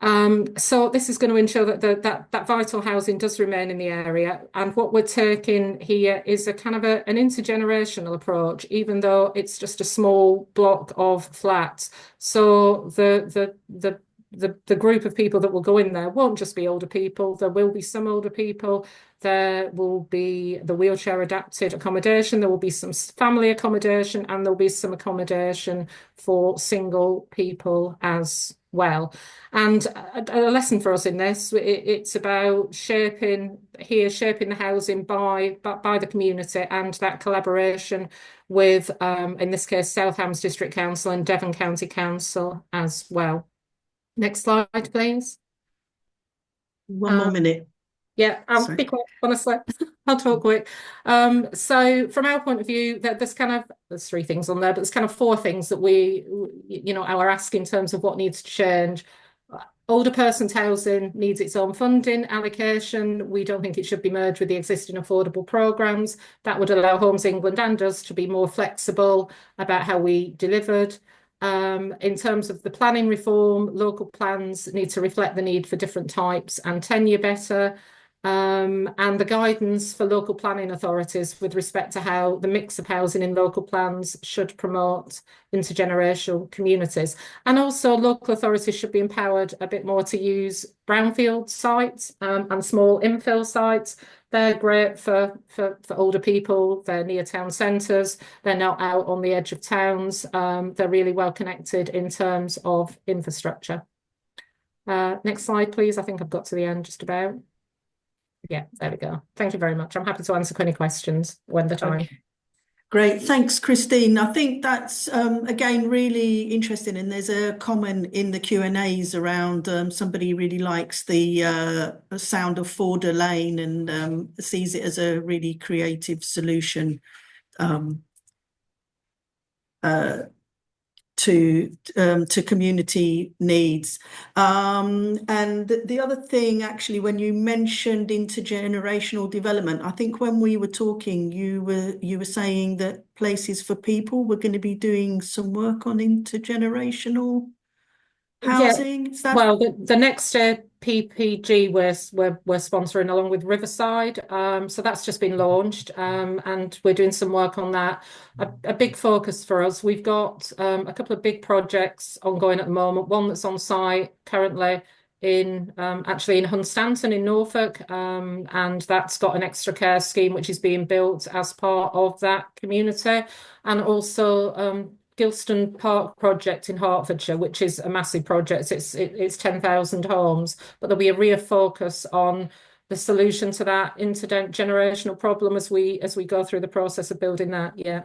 So this is going to ensure that that vital housing does remain in the area. And what we're taking here is a kind of an intergenerational approach, even though it's just a small block of flats. So the group of people that will go in there won't just be older people. There will be some older people. There will be the wheelchair adapted accommodation. There will be some family accommodation, and there'll be some accommodation for single people as well. And a lesson for us in this, it's about shaping the housing by the community and that collaboration with, in this case, South Hams District Council and Devon County Council as well. Next slide, please. One more minute. Yeah, I'll be quick, honestly. I'll talk quick. So from our point of view, there's 3 things on there, but there's kind of 4 things that we our ask in terms of what needs to change. Older persons housing needs its own funding allocation. We don't think it should be merged with the existing affordable programmes. That would allow Homes England and us to be more flexible about how we delivered. In terms of the planning reform, local plans need to reflect the need for different types and tenure better. And the guidance for local planning authorities with respect to how the mix of housing in local plans should promote intergenerational communities. And also local authorities should be empowered a bit more to use brownfield sites and small infill sites. They're great for older people. They're near town centres. They're not out on the edge of towns. They're really well connected in terms of infrastructure. Next slide, please. I think I've got to the end just about. Yeah, there we go. Thank you very much. I'm happy to answer any questions when the time. Okay. Great, thanks, Christine. I think that's again really interesting, and there's a comment in the Q&As around somebody really likes the sound of Forder Lane and sees it as a really creative solution to community needs. And the other thing, actually, when you mentioned intergenerational development, I think when we were talking, you were saying that Places for People were going to be doing some work on intergenerational housing. Is that... Well, the next APPG we're sponsoring along with Riverside. So that's just been launched, and we're doing some work on that. A big focus for us. We've got a couple of big projects ongoing at the moment. One that's on site currently in actually in Hunstanton in Norfolk, and that's got an extra care scheme which is being built as part of that community, and also Gilston Park project in Hertfordshire, which is a massive project. It's 10,000 homes, but there'll be a real focus on the solution to that intergenerational problem as we go through the process of building that. Yeah.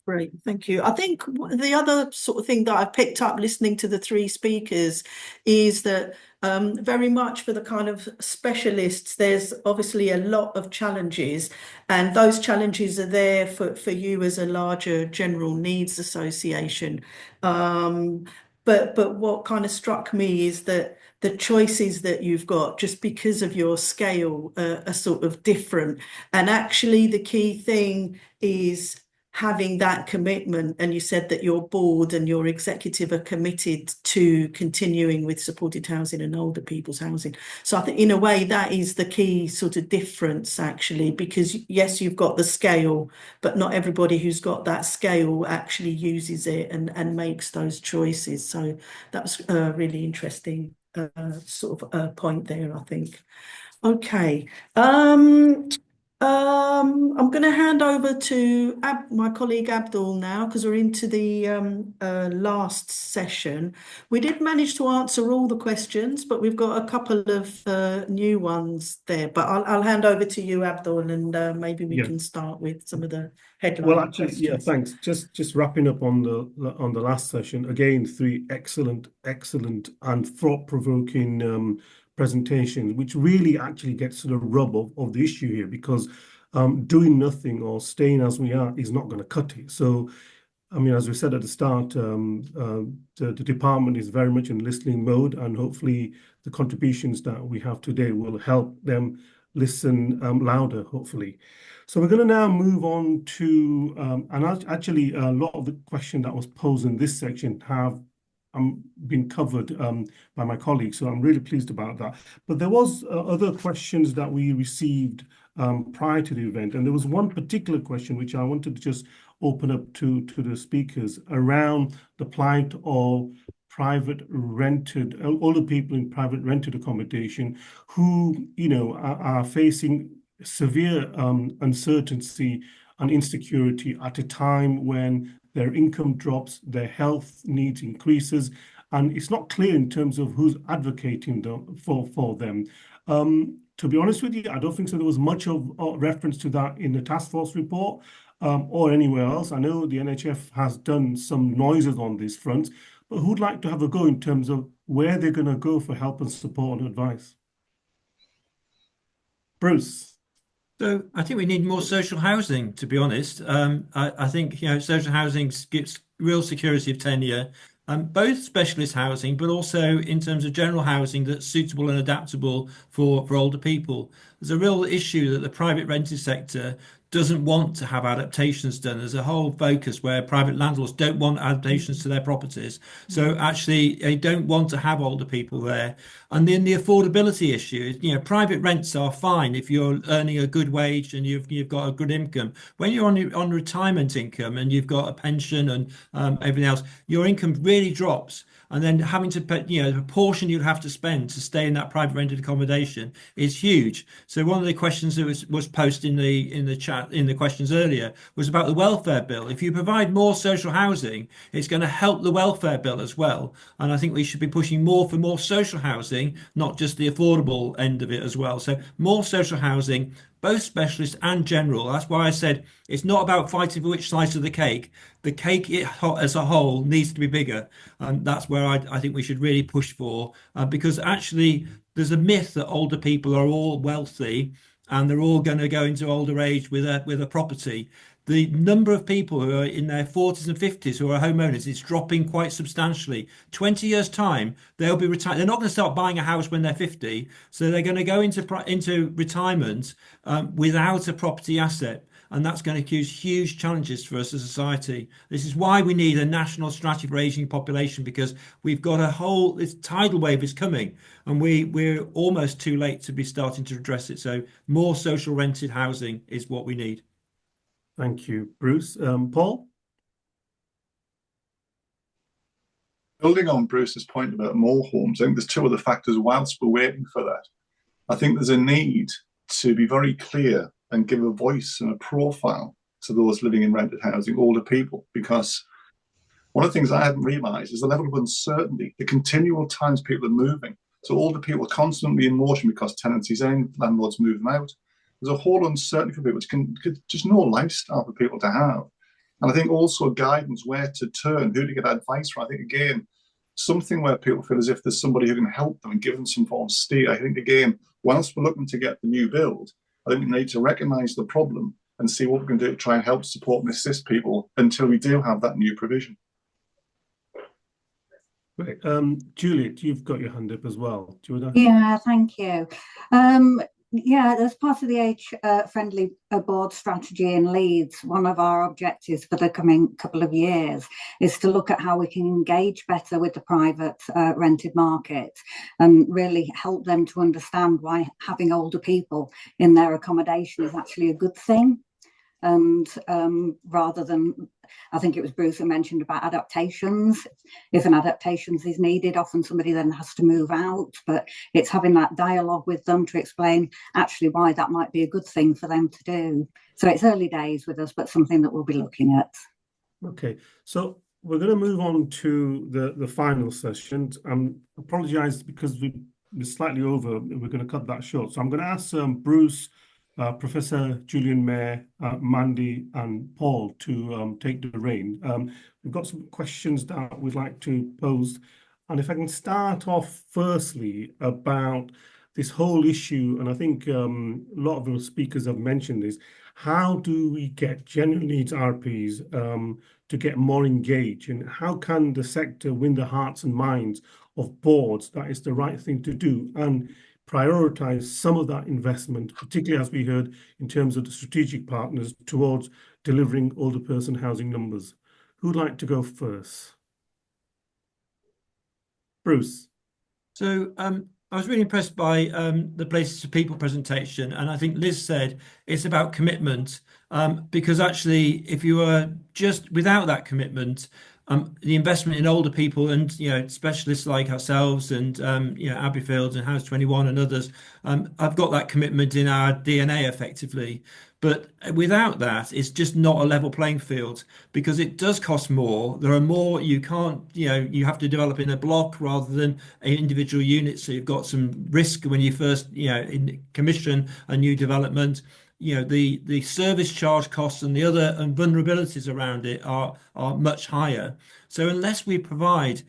Great, thank you. I think the other sort of thing that I've picked up listening to the three speakers is that very much for the kind of specialists, there's obviously a lot of challenges, and those challenges are there for you as a larger general needs association. But what kind of struck me is that the choices that you've got, just because of your scale, are sort of different. And actually the key thing is having that commitment, and you said that your board and your executive are committed to continuing with supported housing and older people's housing. So I think in a way that is the key sort of difference, actually, because yes, you've got the scale, but not everybody who's got that scale actually uses it and makes those choices. So that's a really interesting sort of point there, I think. Okay. I'm going to hand over to my colleague Abdul now, because we're into the last session. We did manage to answer all the questions, but we've got a couple of new ones there. But I'll hand over to you, Abdul, and maybe we can start with some of the headline Well, actually, questions. yeah, thanks. Just wrapping up on the last session. Again, three excellent and thought-provoking presentation, which really actually gets to the rub of the issue here, because doing nothing or staying as we are is not going to cut it. So, I mean, as we said at the start, the department is very much in listening mode, and hopefully the contributions that we have today will help them listen louder, hopefully. So we're going to now move on to, and actually a lot of the question that was posed in this section have been covered by my colleagues, so I'm really pleased about that. But there was other questions that we received prior to the event, and there was one particular question which I wanted to just open up to the speakers around the plight of private rented, older people in private rented accommodation who, you know, are facing severe uncertainty and insecurity at a time when their income drops, their health needs increases, and it's not clear in terms of who's advocating for them. To be honest with you, I don't think so. There was much of reference to that in the task force report or anywhere else. I know the NHF has done some noises on this front, but who'd like to have a go in terms of where they're going to go for help and support and advice? Bruce. So I think we need more social housing, to be honest. I think, you know, social housing gives real security of tenure, both specialist housing, but also in terms of general housing that's suitable and adaptable for older people. There's a real issue that the private rented sector doesn't want to have adaptations done. There's a whole focus where private landlords don't want adaptations to their properties. So actually they don't want to have older people there. And then the affordability issue, you know, private rents are fine if you're earning a good wage and you've got a good income. When you're on retirement income and you've got a pension and everything else, your income really drops. and then having to pay, the proportion you'd have to spend to stay in that private rented accommodation is huge. So one of the questions that was posed in the chat, in the questions earlier, was about the welfare bill. If you provide more social housing, it's going to help the welfare bill as well. And I think we should be pushing more for more social housing, not just the affordable end of it as well. So more social housing, both specialist and general. That's why I said it's not about fighting for which slice of the cake. The cake as a whole needs to be bigger. And that's where I think we should really push for, because actually there's a myth that older people are all wealthy and they're all going to go into older age with a property. The number of people who are in their 40s and 50s who are homeowners is dropping quite substantially. 20 years' time, they'll be retired. They're not going to start buying a house when they're 50, so they're going to go into retirement without a property asset. And that's going to cause huge challenges for us as a society. This is why we need a national strategy for ageing population, because we've got this tidal wave is coming, and we're almost too late to be starting to address it. So more social rented housing is what we need. Thank you, Bruce. Paul? Building on Bruce's point about more homes, I think there's two other factors whilst we're waiting for that. I think there's a need to be very clear and give a voice and a profile to those living in rented housing, older people, because one of the things I hadn't realised is the level of uncertainty, the continual times people are moving. So older people are constantly in motion because tenancies end, landlords move them out. There's a whole uncertainty for people, which can just no lifestyle for people to have. And I think also guidance, where to turn, who to get advice from. I think, again, something where people feel as if there's somebody who can help them and give them some form of steer. I think, again, whilst we're looking to get the new build, I think we need to recognise the problem and see what we can do to try and help support and assist people until we do have that new provision. Great. Juliet, you've got your hand up as well. Do you want to? Yeah, thank you. Yeah, as part of the age-friendly board strategy in Leeds, one of our objectives for the coming couple of years is to look at how we can engage better with the private rented market and really help them to understand why having older people in their accommodation is actually a good thing. And rather than, I think it was Bruce who mentioned about adaptations. If an adaptations is needed, often somebody then has to move out, but it's having that dialogue with them to explain actually why that might be a good thing for them to do. So it's early days with us, but something that we'll be looking at. Okay, so we're going to move on to the final session. Apologise because we're slightly over. We're going to cut that short. So I'm going to ask Bruce, Professor Julian Mayer, Mandy and Paul to take the rein. We've got some questions that we'd like to pose. And if I can start off firstly about this whole issue, and I think a lot of the speakers have mentioned this, how do we get general needs RPs to get more engaged, and how can the sector win the hearts and minds of boards that it's the right thing to do and prioritise some of that investment, particularly as we heard in terms of the strategic partners towards delivering older person housing numbers? Who'd like to go first? Bruce. So I was really impressed by the Places to People presentation, and I think Liz said it's about commitment, because actually if you are just without that commitment, the investment in older people and specialists like ourselves and Abbeyfields and House 21 and others, I've got that commitment in our DNA effectively. But without that, it's just not a level playing field, because it does cost more. There are more you can't, you have to develop in a block rather than an individual unit. So you've got some risk when you first, commission a new development. The service charge costs and the other vulnerabilities around it are much higher. So unless we provide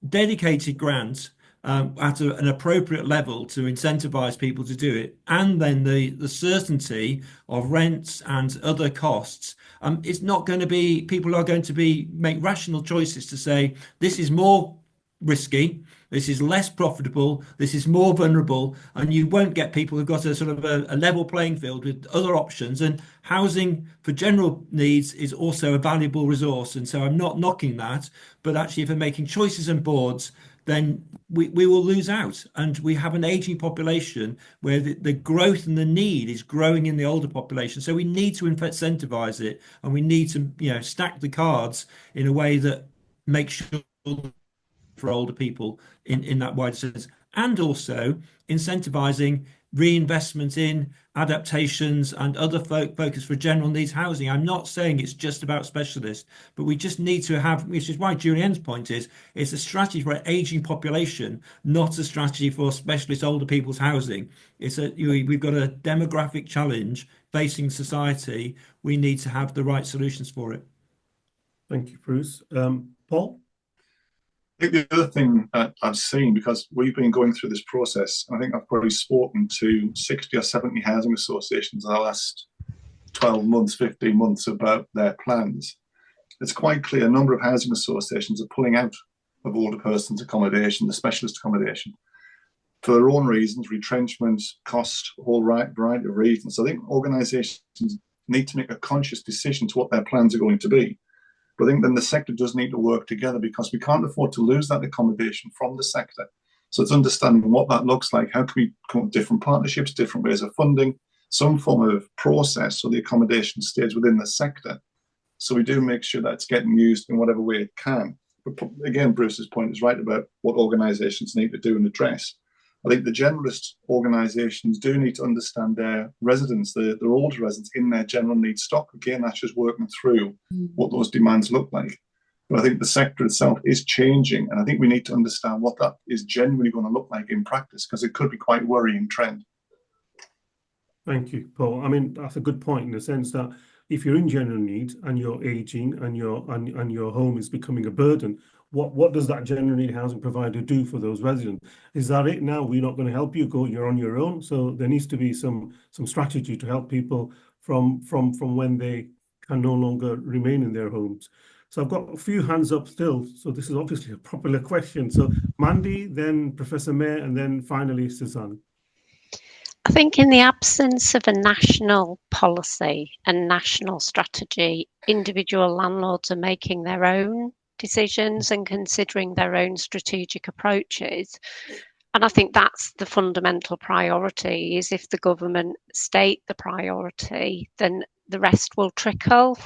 dedicated grants at an appropriate level to incentivize people to do it, and then the certainty of rents and other costs, it's not going to be, people are going to make rational choices to say, this is more risky, this is less profitable, this is more vulnerable, and you won't get people who've got a sort of a level playing field with other options. And housing for general needs is also a valuable resource, and so I'm not knocking that, but actually if we're making choices and boards, then we will lose out. And we have an aging population where the growth and the need is growing in the older population. So we need to incentivize it, and we need to stack the cards in a way that makes sure for older people in that wider sense, and also incentivising reinvestment in adaptations and other focus for general needs housing. I'm not saying it's just about specialists, but we just need to have, which is why Julienne's point is, it's a strategy for an ageing population, not a strategy for specialist older people's housing. We've got a demographic challenge facing society. We need to have the right solutions for it. Thank you, Bruce. Paul? I think the other thing that I've seen, because we've been going through this process, I think I've probably spoken to 60 or 70 housing associations in the last 12 months, 15 months about their plans. It's quite clear a number of housing associations are pulling out of older persons accommodation, the specialist accommodation, for their own reasons, retrenchment, cost, a whole variety of reasons. So I think organisations need to make a conscious decision to what their plans are going to be. But I think then the sector does need to work together, because we can't afford to lose that accommodation from the sector. So it's understanding what that looks like. How can we come up with different partnerships, different ways of funding, some form of process so the accommodation stays within the sector. So we do make sure that it's getting used in whatever way it can. But again, Bruce's point is right about what organisations need to do and address. I think the generalist organisations do need to understand their residents, their older residents in their general needs stock. Again, that's just working through what those demands look like. But I think the sector itself is changing, and I think we need to understand what that is genuinely going to look like in practice, because it could be quite a worrying trend. Thank you, Paul. I mean, that's a good point in the sense that if you're in general needs and you're aging and your home is becoming a burden, what does that general need housing provider do for those residents? Is that it now? We're not going to help you, you're on your own. So there needs to be some strategy to help people from when they can no longer remain in their homes. So I've got a few hands up still. So this is obviously a popular question. So Mandy, then Professor Mayer, and then finally Suzanne. I think in the absence of a national policy and national strategy, individual landlords are making their own decisions and considering their own strategic approaches. And I think that's the fundamental priority, is if the government state the priority, then the rest will trickle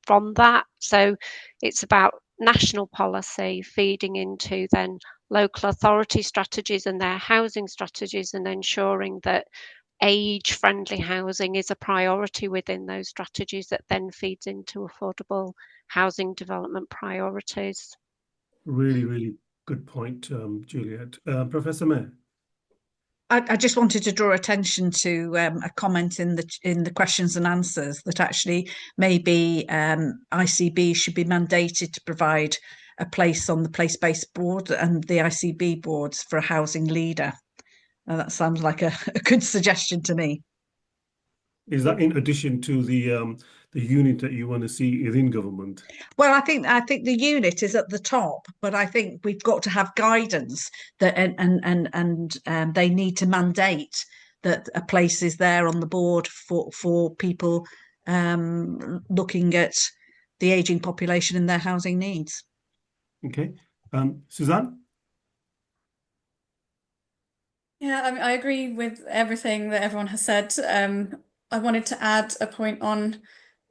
from that. So it's about national policy feeding into then local authority strategies and their housing strategies, and ensuring that age-friendly housing is a priority within those strategies that then feeds into affordable housing development priorities. Really, really good point, Juliet. Professor Mayer. I just wanted to draw attention to a comment in the questions and answers that actually maybe ICB should be mandated to provide a place on the place-based board and the ICB boards for a housing leader. That sounds like a good suggestion to me. Is that in addition to the unit that you want to see within government? Well, I think the unit is at the top, but I think we've got to have guidance that and they need to mandate that a place is there on the board for people looking at the ageing population and their housing needs. Okay, Suzanne. Yeah, I agree with everything that everyone has said. I wanted to add a point on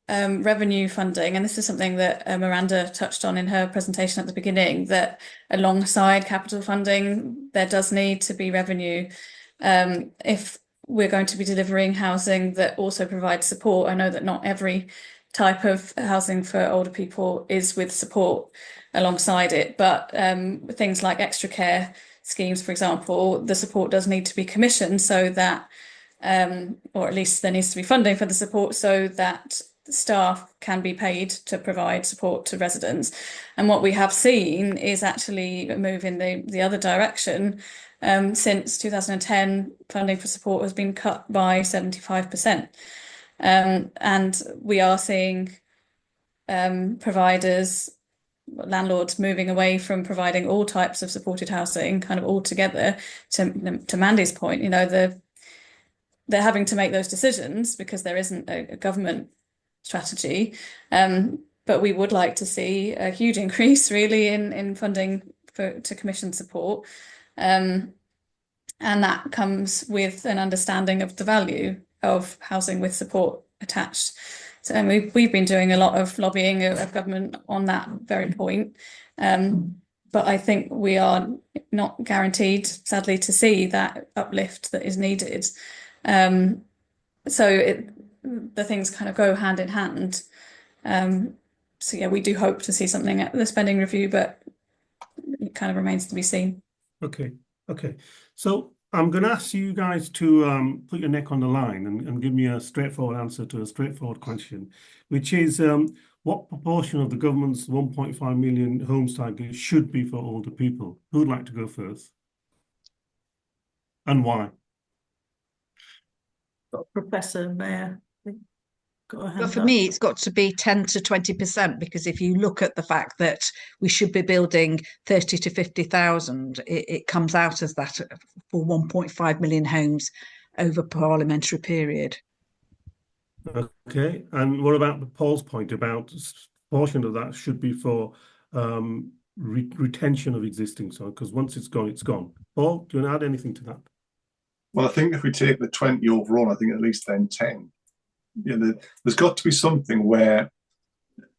revenue funding, and this is something that Miranda touched on in her presentation at the beginning, that alongside capital funding, there does need to be revenue if we're going to be delivering housing that also provides support. I know that not every type of housing for older people is with support alongside it, but things like extra care schemes, for example, the support does need to be commissioned so that, or at least there needs to be funding for the support so that staff can be paid to provide support to residents. And what we have seen is actually a move in the other direction. Since 2010, funding for support has been cut by 75%. And we are seeing providers, landlords moving away from providing all types of supported housing kind of altogether. To Mandy's point, you know, they're having to make those decisions because there isn't a government strategy. But we would like to see a huge increase really in funding to commission support. And that comes with an understanding of the value of housing with support attached. So we've been doing a lot of lobbying of government on that very point. but I think we are not guaranteed, sadly, to see that uplift that is needed. So the things kind of go hand in hand. So yeah, we do hope to see something at the spending review, but it kind of remains to be seen. Okay. So I'm going to ask you guys to put your neck on the line and give me a straightforward answer to a straightforward question, which is what proportion of the government's 1.5 million homes target should be for older people? Who would like to go first? And why? Professor Mayor. But for me, it's got to be 10 to 20%, because if you look at the fact that we should be building 30 to 50,000, it comes out as that for 1.5 million homes over parliamentary period. Okay, and what about Paul's point about portion of that should be for retention of existing, so because once it's gone, it's gone. Paul, do you want to add anything to that? Well, I think if we take the 20 overall, I think at least then 10. There's got to be something where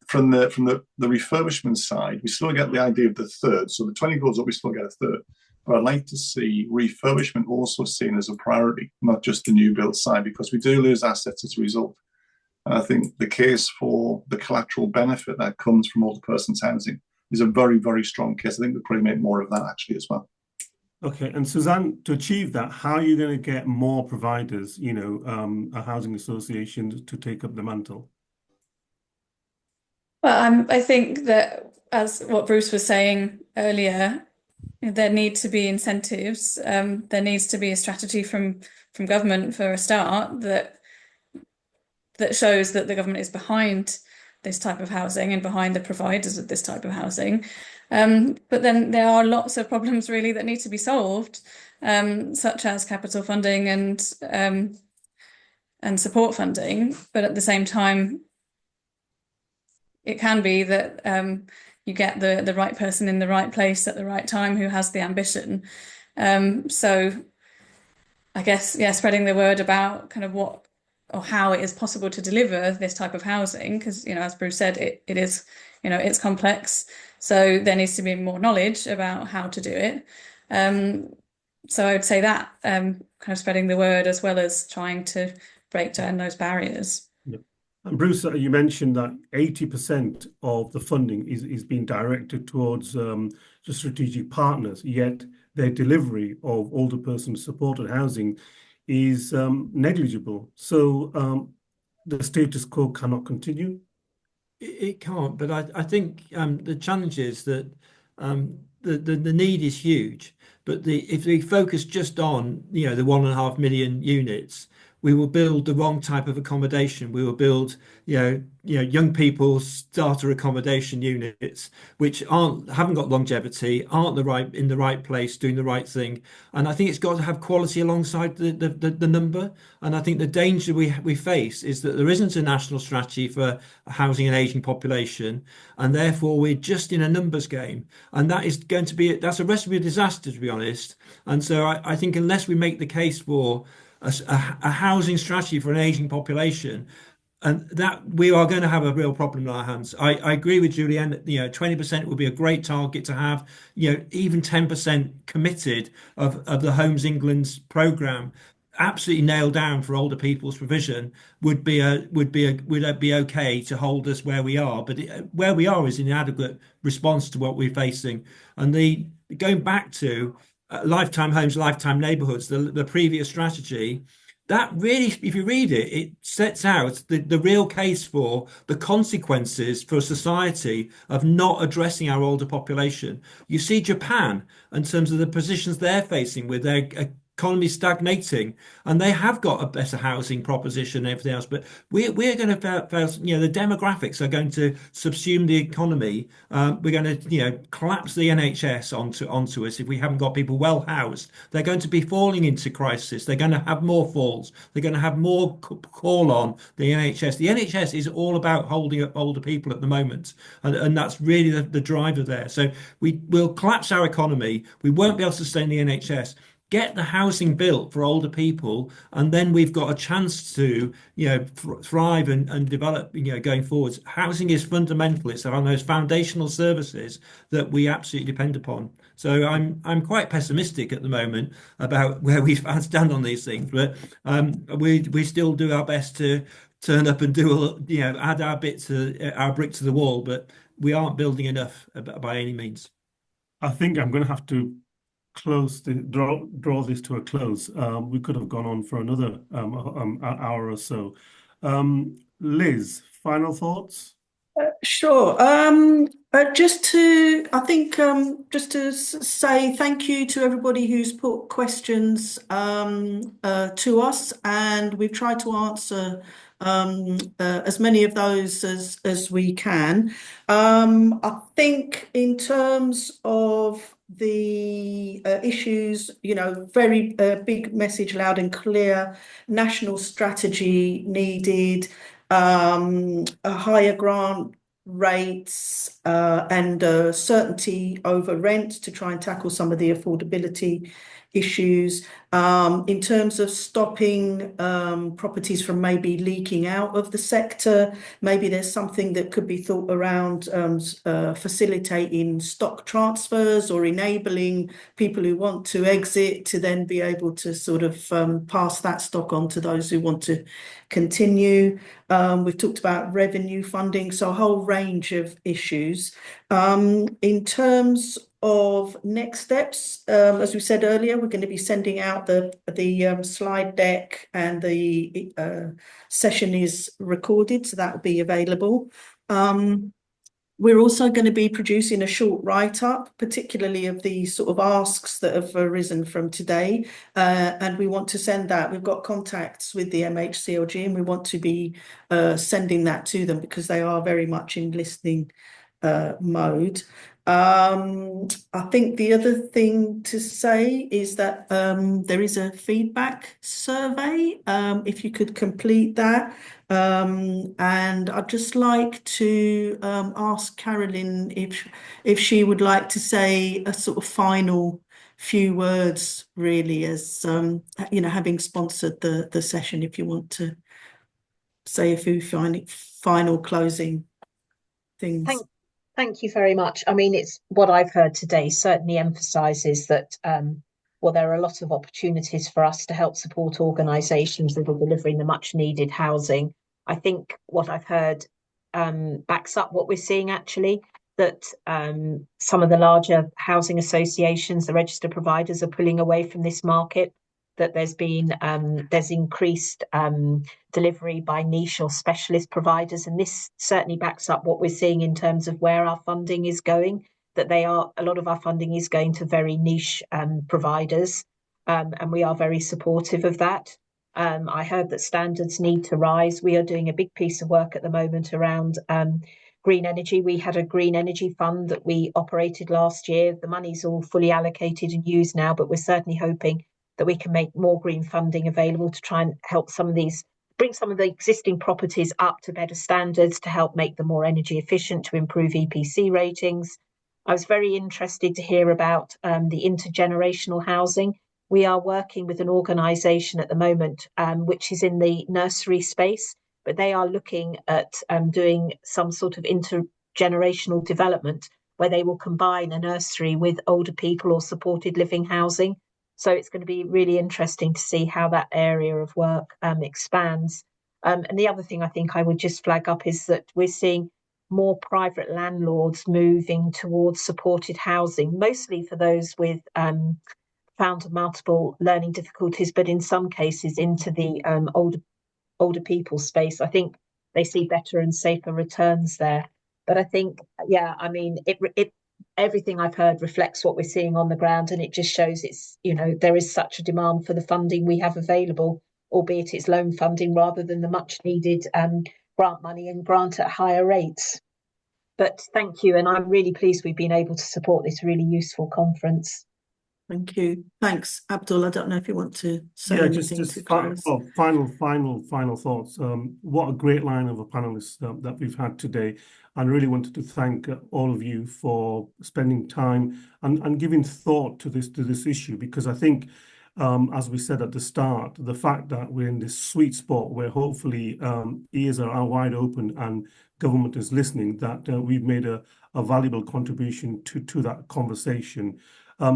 from the refurbishment side, we still get the idea of the third. So the 20 goes up, we still get a third. But I'd like to see refurbishment also seen as a priority, not just the new build side, because we do lose assets as a result. And I think the case for the collateral benefit that comes from older persons housing is a very, very strong case. I think we'll probably make more of that actually as well. Okay, and Suzanne, to achieve that, how are you going to get more providers, a housing association to take up the mantle? Well, I think that, as what Bruce was saying earlier, there need to be incentives. There needs to be a strategy from government for a start that shows that the government is behind this type of housing and behind the providers of this type of housing. But then there are lots of problems really that need to be solved, such as capital funding and support funding. But at the same time, it can be that you get the right person in the right place at the right time who has the ambition. So I guess, yeah, spreading the word about kind of what or how it is possible to deliver this type of housing, because, as Bruce said, it is, it's complex. So there needs to be more knowledge about how to do it. So I would say that kind of spreading the word as well as trying to break down those barriers. Yeah. And Bruce, you mentioned that 80% of the funding is being directed towards the strategic partners, yet their delivery of older person supported housing is negligible. So the status quo cannot continue. It can't, but I think the challenge is that the need is huge. But if we focus just on the 1.5 million units, we will build the wrong type of accommodation. We will build young people's starter accommodation units, which haven't got longevity, aren't in the right place, doing the right thing. And I think it's got to have quality alongside the number. And I think the danger we face is that there isn't a national strategy for housing an aging population, and therefore we're just in a numbers game. And that is going to be that's a recipe of disaster, to be honest. And so I think unless we make the case for a housing strategy for an aging population, and that we are going to have a real problem in our hands. I agree with Julianne that 20% would be a great target to have. Even 10% committed of the Homes England's programme, absolutely nailed down for older people's provision, would be okay to hold us where we are. But where we are is inadequate response to what we're facing. And going back to lifetime homes, lifetime neighbourhoods, the previous strategy, that really, if you read it, it sets out the real case for the consequences for society of not addressing our older population. You see Japan in terms of the positions they're facing with their economy stagnating, and they have got a better housing proposition and everything else. But we're going to fail. The demographics are going to subsume the economy. We're going to collapse the NHS onto us if we haven't got people well housed. They're going to be falling into crisis. They're going to have more falls. They're going to have more call on the NHS. The NHS is all about holding up older people at the moment, and that's really the driver there. So we will collapse our economy. We won't be able to sustain the NHS. get the housing built for older people, and then we've got a chance to, thrive and develop, going forwards. Housing is fundamental. It's one of those foundational services that we absolutely depend upon. So I'm quite pessimistic at the moment about where we stand on these things, but we still do our best to turn up and do add our brick to the wall, but we aren't building enough by any means. I think I'm going to have to draw this to a close. We could have gone on for another hour or so. Liz, final thoughts? Sure. Just to say thank you to everybody who's put questions to us, and we've tried to answer as many of those as we can. I think in terms of the issues, very big message, loud and clear, national strategy needed, a higher grant rates and certainty over rent to try and tackle some of the affordability issues. In terms of stopping properties from maybe leaking out of the sector, maybe there's something that could be thought around facilitating stock transfers or enabling people who want to exit to then be able to sort of pass that stock on to those who want to continue. We've talked about revenue funding, so a whole range of issues. In terms of next steps, as we said earlier, we're going to be sending out the slide deck, and the session is recorded, so that will be available. We're also going to be producing a short write-up, particularly of the sort of asks that have arisen from today, and we want to send that. We've got contacts with the MHCLG, and we want to be sending that to them because they are very much in listening mode. I think the other thing to say is that there is a feedback survey, if you could complete that. And I'd just like to ask Carolyn if she would like to say a sort of final few words, really, as having sponsored the session, if you want to say a few final closing things. Thank you very much. I mean, it's what I've heard today certainly emphasises that, there are a lot of opportunities for us to help support organisations that are delivering the much needed housing. I think what I've heard backs up what we're seeing, actually, that some of the larger housing associations, the registered providers, are pulling away from this market, that there's increased delivery by niche or specialist providers, and this certainly backs up what we're seeing in terms of where our funding is going, that a lot of our funding is going to very niche providers, and we are very supportive of that. I heard that standards need to rise. We are doing a big piece of work at the moment around green energy. We had a green energy fund that we operated last year. The money's all fully allocated and used now, but we're certainly hoping that we can make more green funding available to try and help bring some of the existing properties up to better standards, to help make them more energy efficient, to improve EPC ratings. I was very interested to hear about the intergenerational housing. We are working with an organisation at the moment which is in the nursery space, but they are looking at doing some sort of intergenerational development where they will combine a nursery with older people or supported living housing. So it's going to be really interesting to see how that area of work expands. And the other thing I think I would just flag up is that we're seeing more private landlords moving towards supported housing, mostly for those with found multiple learning difficulties, but in some cases into the older people space. I think they see better and safer returns there. But I think, everything I've heard reflects what we're seeing on the ground, and it just shows there is such a demand for the funding we have available, albeit it's loan funding rather than the much needed grant money and grant at higher rates. But thank you, and I'm really pleased we've been able to support this really useful conference. Thank you. Thanks, Abdul. I don't know if you want to say anything to close. Final thoughts. What a great line of panelists that we've had today. I really wanted to thank all of you for spending time and giving thought to this issue, because I think as we said at the start, the fact that we're in this sweet spot where hopefully ears are wide open and government is listening, that we've made a valuable contribution to that conversation.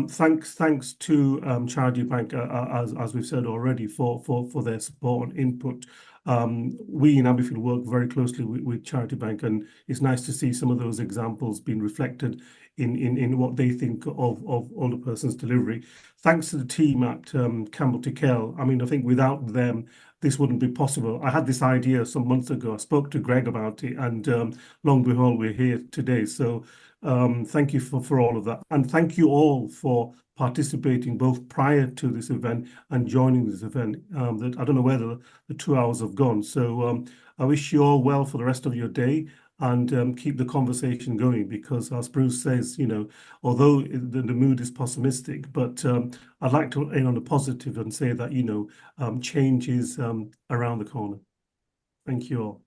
Thanks to Charity Bank, as we've said already, for their support and input. We in Abbeyfield work very closely with Charity Bank, and it's nice to see some of those examples being reflected in what they think of older persons delivery. Thanks to the team at Campbell Tickell. I mean, I think without them, this wouldn't be possible. I had this idea some months ago. I spoke to Greg about it, and lo and behold, we're here today. So thank you for all of that. And thank you all for participating both prior to this event and joining this event. That I don't know where the 2 hours have gone. So I wish you all well for the rest of your day, and keep the conversation going, because as Bruce says, you know, although the mood is pessimistic, but I'd like to end on a positive and say that, you know, change is around the corner. Thank you all.